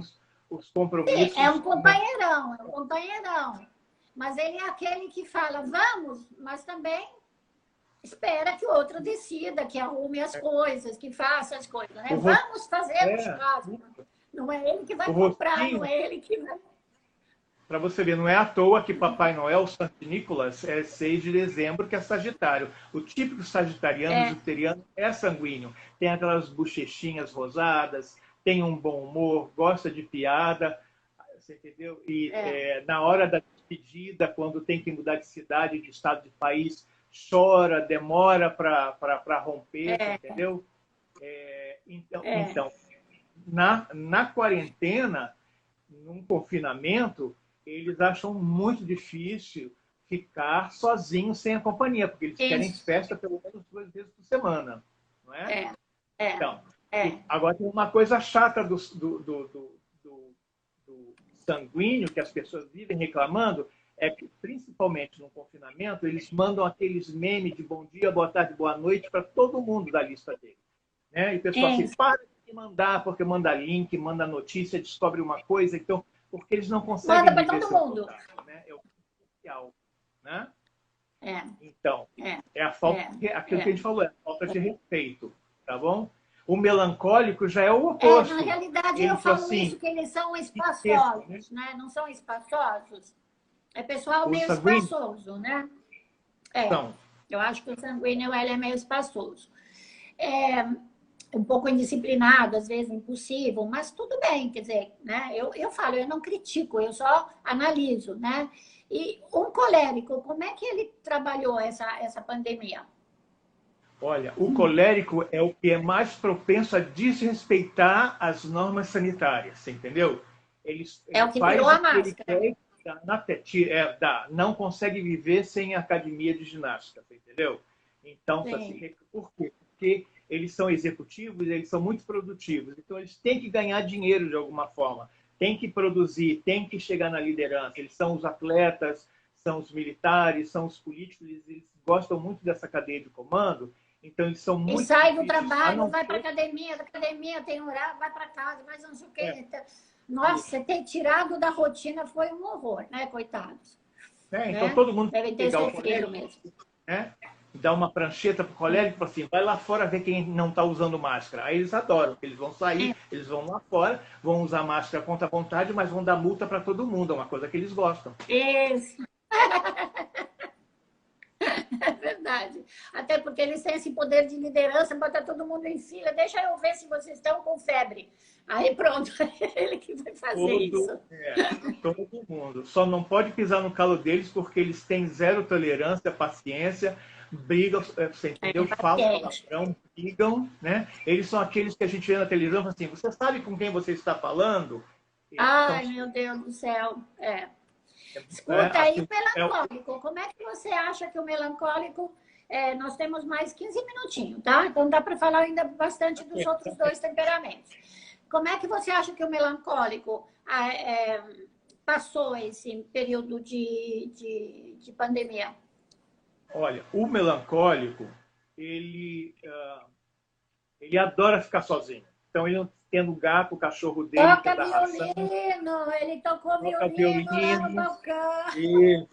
os compromissos. Sim, é um companheirão. Mas ele é aquele que fala, vamos, mas também espera que o outro decida, que arrume as coisas, que faça as coisas, né? Vamos fazer o churrasco. Não é ele que vai comprar, não é ele que vai... Para você ver, não é à toa que Papai Noel, Santo Nicolas, é 6 de dezembro, que é Sagitário. O típico sagitariano, jupiteriano, é sanguíneo. Tem aquelas bochechinhas rosadas, tem um bom humor, gosta de piada, você entendeu? E na hora da despedida, quando tem que mudar de cidade, de estado, de país, chora, demora para romper, entendeu? Então, na quarentena, num confinamento, eles acham muito difícil ficar sozinhos sem a companhia, porque eles querem festa pelo menos 2 vezes por semana, não é? Então, agora tem uma coisa chata do sanguíneo que as pessoas vivem reclamando, é que, principalmente no confinamento, eles mandam aqueles memes de bom dia, boa tarde, boa noite para todo mundo da lista dele. Né? E o pessoal assim, para de mandar, porque manda link, manda notícia, descobre uma coisa, então, porque eles não conseguem manda para todo mundo. Contato, né? É o potencial, né? Então, é a falta, aquilo que a gente falou, é a falta de respeito, tá bom? O melancólico já é o oposto. Na realidade, eu falo assim, isso, que eles são espaçosos, né? Não são espaçosos. É pessoal meio espaçoso, né? Então, eu acho que o sanguíneo ele é meio espaçoso. Um pouco indisciplinado, às vezes impulsivo, mas tudo bem, quer dizer, né? Eu falo, eu não critico, eu só analiso, né? E um colérico, como é que ele trabalhou essa pandemia? Olha, o colérico é o que é mais propenso a desrespeitar as normas sanitárias, você entendeu? Ele o que tirou a máscara. Não consegue viver sem academia de ginástica, você entendeu? Então, assim, por quê? Porque eles são executivos, eles são muito produtivos, então eles têm que ganhar dinheiro de alguma forma, têm que produzir, têm que chegar na liderança. Eles são os atletas, são os militares, são os políticos, eles gostam muito dessa cadeia de comando, então eles são muito... E sai do trabalho, vai para a academia, da academia tem horário, vai para casa, vai não sei o quê. Nossa, ter tirado da rotina foi um horror, né, coitados? Então todo mundo deve ter sofrido mesmo. Dá uma prancheta para o colega e fala assim, vai lá fora ver quem não está usando máscara. Aí eles adoram, eles vão sair, eles vão lá fora, vão usar máscara contra a vontade, mas vão dar multa para todo mundo, é uma coisa que eles gostam. Isso. É verdade. Até porque eles têm esse poder de liderança, botar todo mundo em fila, deixa eu ver se vocês estão com febre. Aí pronto, é ele que vai fazer isso. Todo mundo. Só não pode pisar no calo deles porque eles têm zero tolerância, paciência, brigam, você entendeu? Falam palavrão, brigam, né? Eles são aqueles que a gente vê na televisão e fala assim, você sabe com quem você está falando? Ai, meu Deus do céu. Escuta aí, o melancólico. Como é que você acha que o melancólico... nós temos mais 15 minutinhos, tá? Então dá para falar ainda bastante dos outros 2 temperamentos. Como é que você acha que o melancólico passou esse período de pandemia? Olha, o melancólico, ele adora ficar sozinho. Então, ele tendo o gato, o cachorro dele... Toca violino! Ele tocou violino lá no balcão. Isso.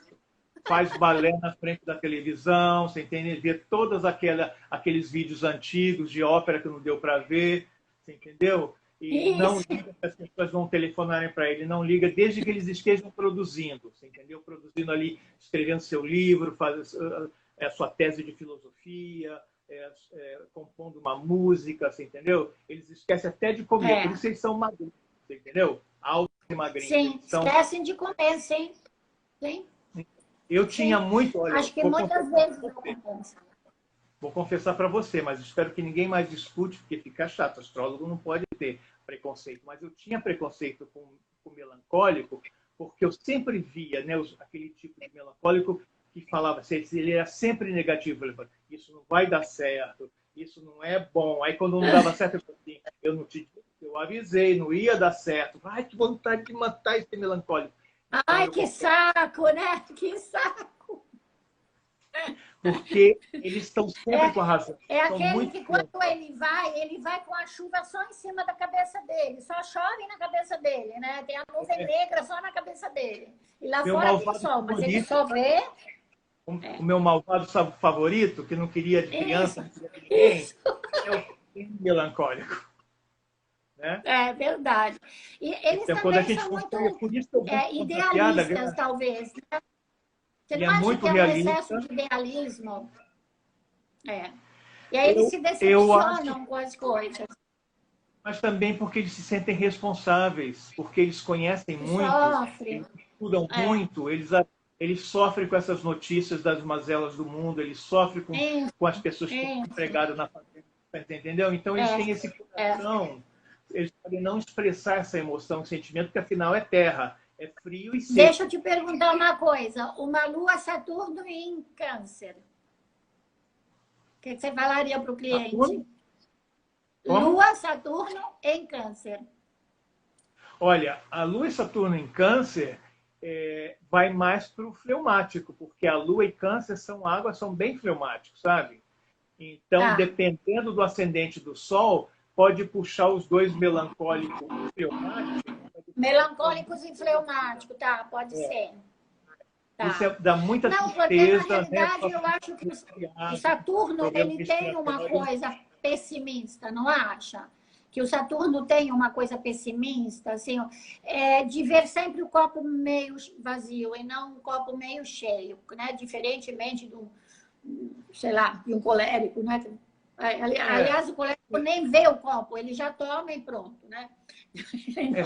faz balé na frente da televisão, você entende? Vê todos aqueles vídeos antigos de ópera que não deu para ver, você entendeu? E não Isso. liga que as pessoas vão telefonarem para ele, não liga desde que eles estejam produzindo, você entendeu? Produzindo ali, escrevendo seu livro, faz a sua tese de filosofia, compondo uma música, você entendeu? Eles esquecem até de comer, por isso eles são magrinhos, você entendeu? Altos e magrinhos. Sim, esquecem de comer, sim. Sim. Eu tinha muito, olha, acho que muitas vezes vou confessar para você, mas espero que ninguém mais discute, porque fica chato. O astrólogo não pode ter preconceito. Mas eu tinha preconceito com melancólico, porque eu sempre via, né, aquele tipo de melancólico que falava, ele era sempre negativo. Ele falava, isso não vai dar certo, isso não é bom. Aí quando não dava certo, eu falei assim, eu não te disse, eu avisei, não ia dar certo. Ai, que vontade de matar esse melancólico. Ai, que saco, né? Que saco! Porque eles estão sempre com a razão. É aquele que quando ele vai com a chuva só em cima da cabeça dele. Só chove na cabeça dele, né? Tem a nuvem negra só na cabeça dele. E lá fora tem sol, mas ele só vê... O meu malvado favorito, que não queria de criança, não queria de ninguém, é o melancólico. Né? É verdade. E eles então, também são muito idealistas, talvez. Né? Você não acha que é um excesso de idealismo? E aí eles se decepcionam com as coisas. Mas também porque eles se sentem responsáveis, porque eles conhecem muito, eles estudam muito, eles sofrem com essas notícias das mazelas do mundo, eles sofrem com as pessoas que estão empregadas na fazenda, entendeu? Então eles têm esse coração, eles podem não expressar essa emoção, sentimento, porque afinal é terra, é frio e seco. Deixa eu te perguntar uma coisa, uma lua Saturno em Câncer, o que você falaria para o cliente? Lua Saturno em Câncer. Olha, a Lua e Saturno em Câncer vai mais para o fleumático, porque a Lua e Câncer são águas, são bem fleumáticos, sabe? Então, dependendo do ascendente do Sol, pode puxar os dois melancólicos e fleumáticos. Melancólicos e fleumáticos, tá? Pode ser. Tá. Isso dá muita tristeza. Porque, na realidade, eu acho que o Saturno ele tem uma coisa pessimista, não acha? Que o Saturno tem uma coisa pessimista, assim, de ver sempre o copo meio vazio e não o copo meio cheio, né? Diferentemente do, sei lá, de um colérico, né? Aliás, o colérico nem vê o copo, ele já toma e pronto, né?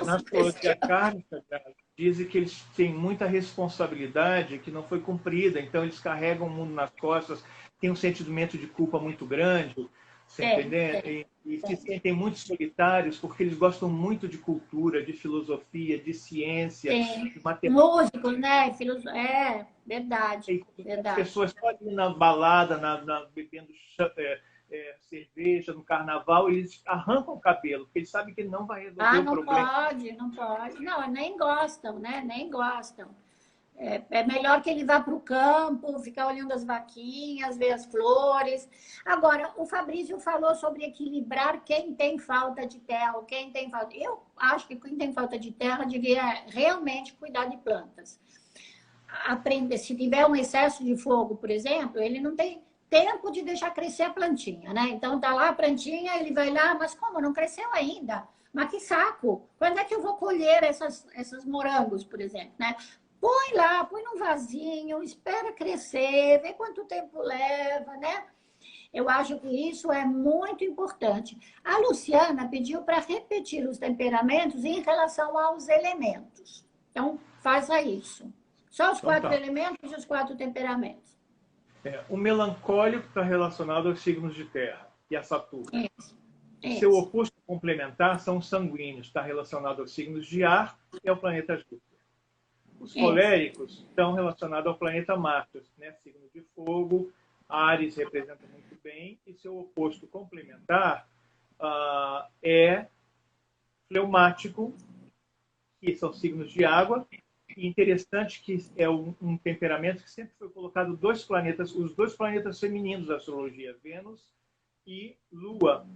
Na astrologia kármica, dizem que eles têm muita responsabilidade que não foi cumprida, então eles carregam o mundo nas costas, têm um sentimento de culpa muito grande, você entendeu? E se sentem muito solitários porque eles gostam muito de cultura, de filosofia, de ciência, de matemática. Músicos, né? Verdade. As pessoas podem ir na balada, bebendo cerveja, no carnaval, eles arrancam o cabelo, porque eles sabem que não vai resolver o problema. Não pode. Não, nem gostam, né? Nem gostam. É melhor que ele vá para o campo, ficar olhando as vaquinhas, ver as flores. Agora, o Fabrício falou sobre equilibrar quem tem falta de terra, ou quem tem falta... Eu acho que quem tem falta de terra devia realmente cuidar de plantas. Aprender, se tiver um excesso de fogo, por exemplo, ele não tem tempo de deixar crescer a plantinha, né? Então, tá lá a plantinha, ele vai lá, mas como? Não cresceu ainda? Mas que saco! Quando é que eu vou colher essas morangos, por exemplo, né? Põe lá, põe num vasinho, espera crescer, vê quanto tempo leva, né? Eu acho que isso é muito importante. A Luciana pediu para repetir os temperamentos em relação aos elementos. Então, faça isso. Só os 4 elementos e os 4 temperamentos. O melancólico está relacionado aos signos de terra e a Saturno. Isso. Seu oposto complementar são os sanguíneos, está relacionado aos signos de ar e ao planeta Júpiter. Os coléricos estão relacionados ao planeta Marte, né? Signo de fogo, Áries representa muito bem, e seu oposto complementar é fleumático, que são signos de água. E interessante que é um temperamento que sempre foi colocado os dois planetas femininos da astrologia, Vênus e Lua.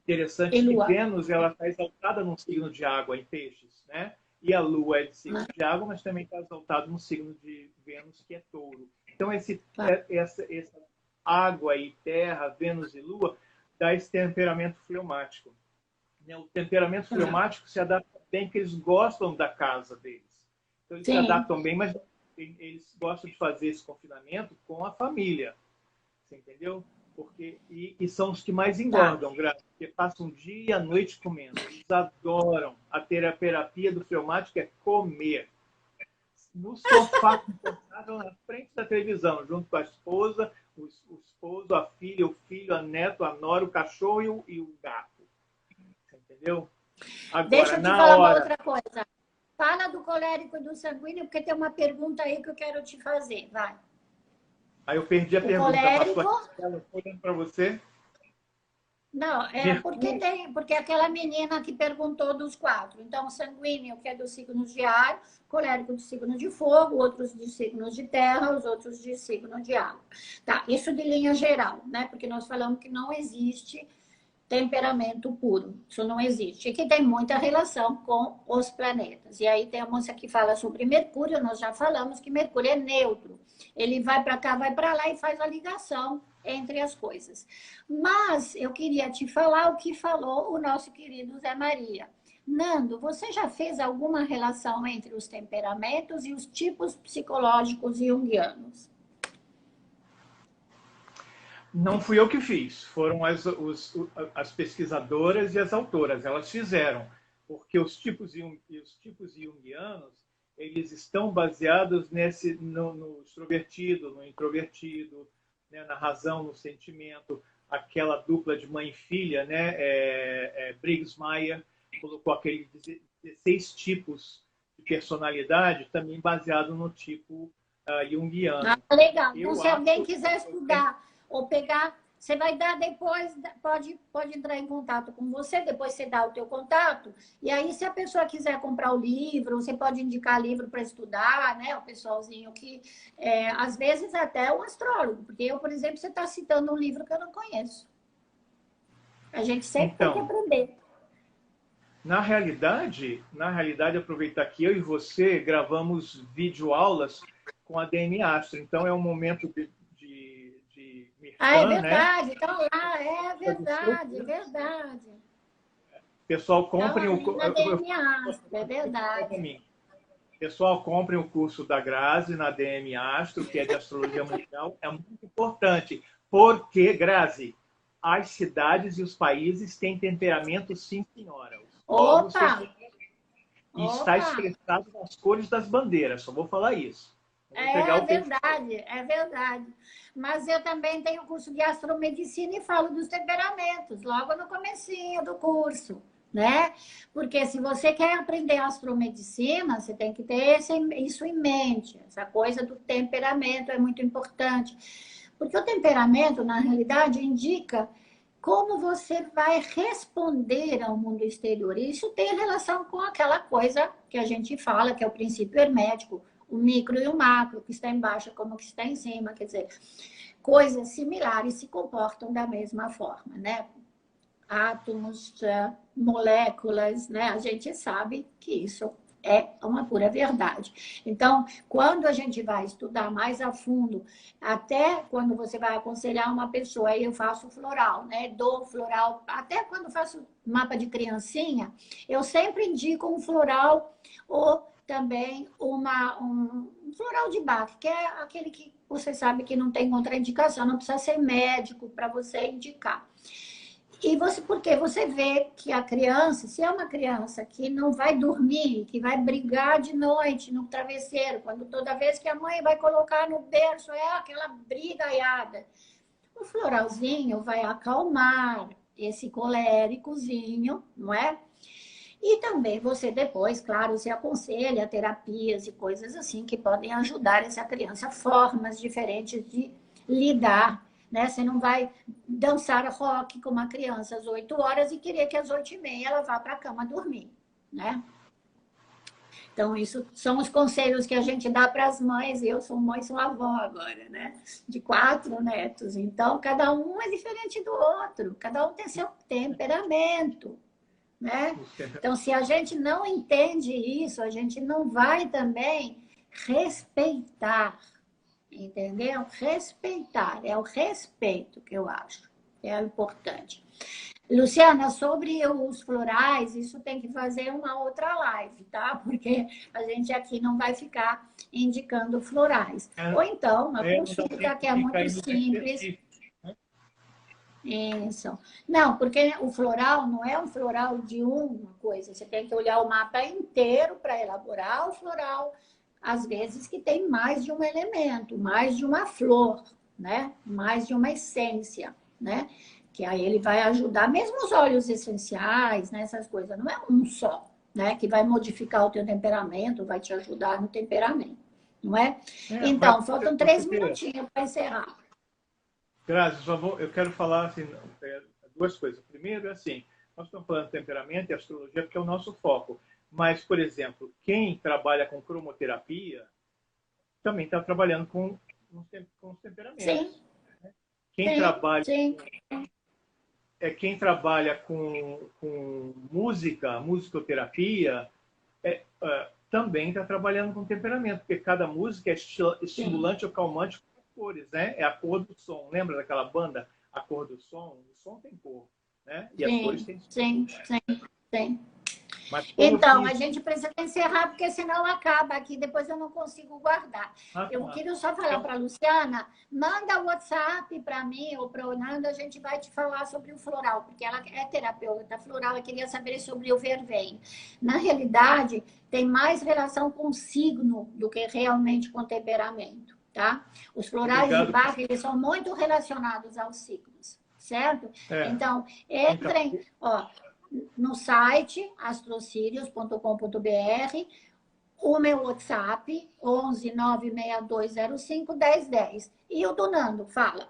Interessante que Vênus ela está exaltada num signo de água, em peixes, né? E a Lua é de signo de água, mas também está exaltado no signo de Vênus, que é touro. Então, essa água e terra, Vênus e Lua, dá esse temperamento fleumático. O temperamento fleumático se adapta bem, porque eles gostam da casa deles. Então, eles se adaptam bem, mas eles gostam de fazer esse confinamento com a família. Você entendeu? E são os que mais engordam, porque passam dia e a noite comendo. Eles adoram. A terapia do fleumático é comer. No sofá confortável, na frente da televisão, junto com a esposa, o esposo, a filha, o filho, a neto, a nora, o cachorro e o gato. Você entendeu? Agora, deixa eu te falar uma outra coisa. Fala do colérico e do sanguíneo, porque tem uma pergunta aí que eu quero te fazer. Vai. Aí eu perdi a pergunta. Colérico... Olhando para você. Não, porque aquela menina que perguntou dos 4. Então, sanguíneo, que é dos signos de ar, colérico de signo de fogo, outros de signos de terra, os outros de signo de água. Tá, isso de linha geral, né? Porque nós falamos que não existe temperamento puro. Isso não existe. E que tem muita relação com os planetas. E aí tem a moça que fala sobre Mercúrio, nós já falamos que Mercúrio é neutro. Ele vai para cá, vai para lá e faz a ligação entre as coisas. Mas eu queria te falar o que falou o nosso querido Zé Maria. Nando, você já fez alguma relação entre os temperamentos e os tipos psicológicos junguianos? Não fui eu que fiz, foram as pesquisadoras e as autoras. Elas fizeram, porque os tipos junguianos, eles estão baseados no extrovertido, no introvertido, né, na razão, no sentimento, aquela dupla de mãe e filha, né? Briggs Meyer colocou aqueles 16 tipos de personalidade, também baseado no tipo junguiano. Legal. Então, se alguém quiser estudar ou pegar, você vai dar depois, pode entrar em contato com você, depois você dá o teu contato, e aí se a pessoa quiser comprar o livro, você pode indicar livro para estudar, né? O pessoalzinho que, às vezes até um astrólogo, porque eu, por exemplo, você está citando um livro que eu não conheço. A gente sempre tem que aprender. Na realidade, aproveitar que eu e você gravamos videoaulas com a DM Astro, então é um momento de é verdade, né? Então lá, é verdade. Pessoal, comprem o curso. É verdade. Pessoal, comprem o curso da Grazi na DM Astro, que é de Astrologia Mundial. É muito importante, porque, Grazi, as cidades e os países têm temperamento, sim, senhora. Opa! E está expressado nas cores das bandeiras, só vou falar isso. É verdade. Mas eu também tenho curso de astromedicina e falo dos temperamentos, logo no comecinho do curso, né? Porque se você quer aprender astromedicina, você tem que ter isso em mente. Essa coisa do temperamento é muito importante. Porque o temperamento, na realidade, indica como você vai responder ao mundo exterior. E isso tem relação com aquela coisa que a gente fala, que é o princípio hermético, o micro e o macro, que está embaixo como que está em cima, quer dizer, coisas similares se comportam da mesma forma, né? Átomos, moléculas, né? A gente sabe que isso é uma pura verdade. Então, quando a gente vai estudar mais a fundo, até quando você vai aconselhar uma pessoa, aí eu faço floral, né? Dou floral, até quando faço mapa de criancinha, eu sempre indico um floral ou também um floral de Bach, que é aquele que você sabe que não tem contraindicação, não precisa ser médico para você indicar. E porque você vê que a criança, se é uma criança que não vai dormir, que vai brigar de noite no travesseiro, quando toda vez que a mãe vai colocar no berço é aquela brigaiada, o floralzinho vai acalmar esse coléricozinho, não é? E também você depois, claro, se aconselha terapias e coisas assim que podem ajudar essa criança, formas diferentes de lidar, né? Você não vai dançar rock com uma criança às 8 horas e querer que às 8h30 ela vá para a cama dormir, né? Então, isso são os conselhos que a gente dá para as mães. Eu sou mãe, sou avó agora, né? De 4 netos. Então, cada um é diferente do outro. Cada um tem seu temperamento. né? Então, se a gente não entende isso, a gente não vai também respeitar, entendeu? Respeitar, é o respeito que eu acho, que é o importante. Luciana, sobre os florais, isso tem que fazer uma outra live, tá? Porque a gente aqui não vai ficar indicando florais. Ou então, uma consulta que é muito simples. Isso. Não, porque o floral não é um floral de uma coisa. Você tem que olhar o mapa inteiro para elaborar o floral. Às vezes que tem mais de um elemento, mais de uma flor, né? Mais de uma essência, né? Que aí ele vai ajudar, mesmo os óleos essenciais, né? Essas coisas. Não é um só, né? Que vai modificar o teu temperamento, vai te ajudar no temperamento, não é? Então, faltam 3 minutinhos para encerrar. Grazi, eu quero falar assim, duas coisas. Primeiro, assim, nós estamos falando de temperamento e astrologia porque é o nosso foco. Mas, por exemplo, quem trabalha com cromoterapia também está trabalhando com os temperamentos. Sim. Né? Quem trabalha com musicoterapia, também está trabalhando com temperamento, porque cada música é estimulante ou calmante com cores, né? É a cor do som. Lembra daquela banda? A cor do som? O som tem cor, né? E as cores têm cor. Sim. Então, a gente precisa encerrar, porque senão acaba aqui, depois eu não consigo guardar. Eu queria só falar para a Luciana, manda o WhatsApp para mim ou para o Nando, a gente vai te falar sobre o floral, porque ela é terapeuta floral e queria saber sobre o vermelho. Na realidade, tem mais relação com signo do que realmente com temperamento, tá? Os florais de Bach, eles são muito relacionados aos signos, certo? Então, entrem, no site astrocírios.com.br, o meu WhatsApp 11 96205 1010 e o do Nando, fala.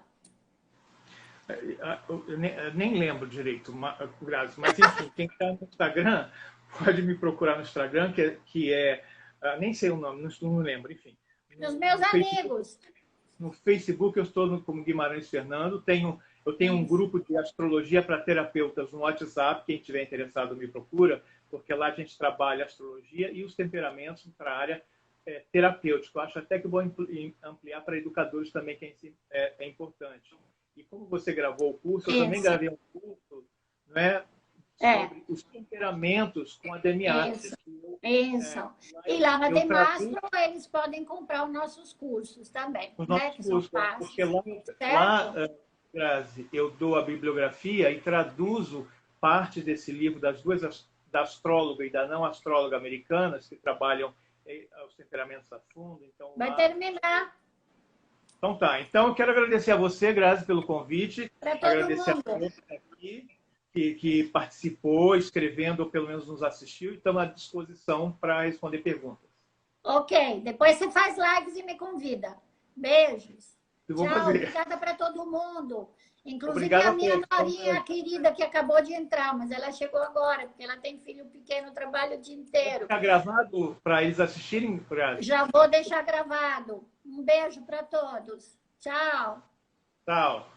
Eu nem lembro direito, Grazi, mas enfim, quem está no Instagram pode me procurar no Instagram, que é nem sei o nome, não lembro, enfim. Os meus amigos. No Facebook eu estou como Guimarães Fernando, eu tenho um grupo de astrologia para terapeutas no WhatsApp, quem estiver interessado me procura, porque lá a gente trabalha a astrologia e os temperamentos para a área terapêutica. Eu acho até que vou ampliar para educadores também, que é importante. E como você gravou o curso, eu também gravei um curso, né, sobre os temperamentos com a Demiastro. Isso. E lá na Demastro eles podem comprar os nossos cursos também. Os nossos cursos, porque lá Grazi, eu dou a bibliografia e traduzo parte desse livro das duas, da astróloga e da não astróloga americanas, que trabalham os temperamentos a fundo. Então, vai terminar. Então tá. Então eu quero agradecer a você, Grazi, pelo convite. Agradecer a todos aqui que participou, escrevendo ou pelo menos nos assistiu, e estamos à disposição para responder perguntas. Ok. Depois você faz lives e me convida. Beijos. Tchau, obrigada para todo mundo. Inclusive a minha Maria querida, que acabou de entrar, mas ela chegou agora, porque ela tem filho pequeno, trabalha o dia inteiro. Está gravado para eles assistirem, Grazi? Já vou deixar gravado. Um beijo para todos. Tchau. Tchau.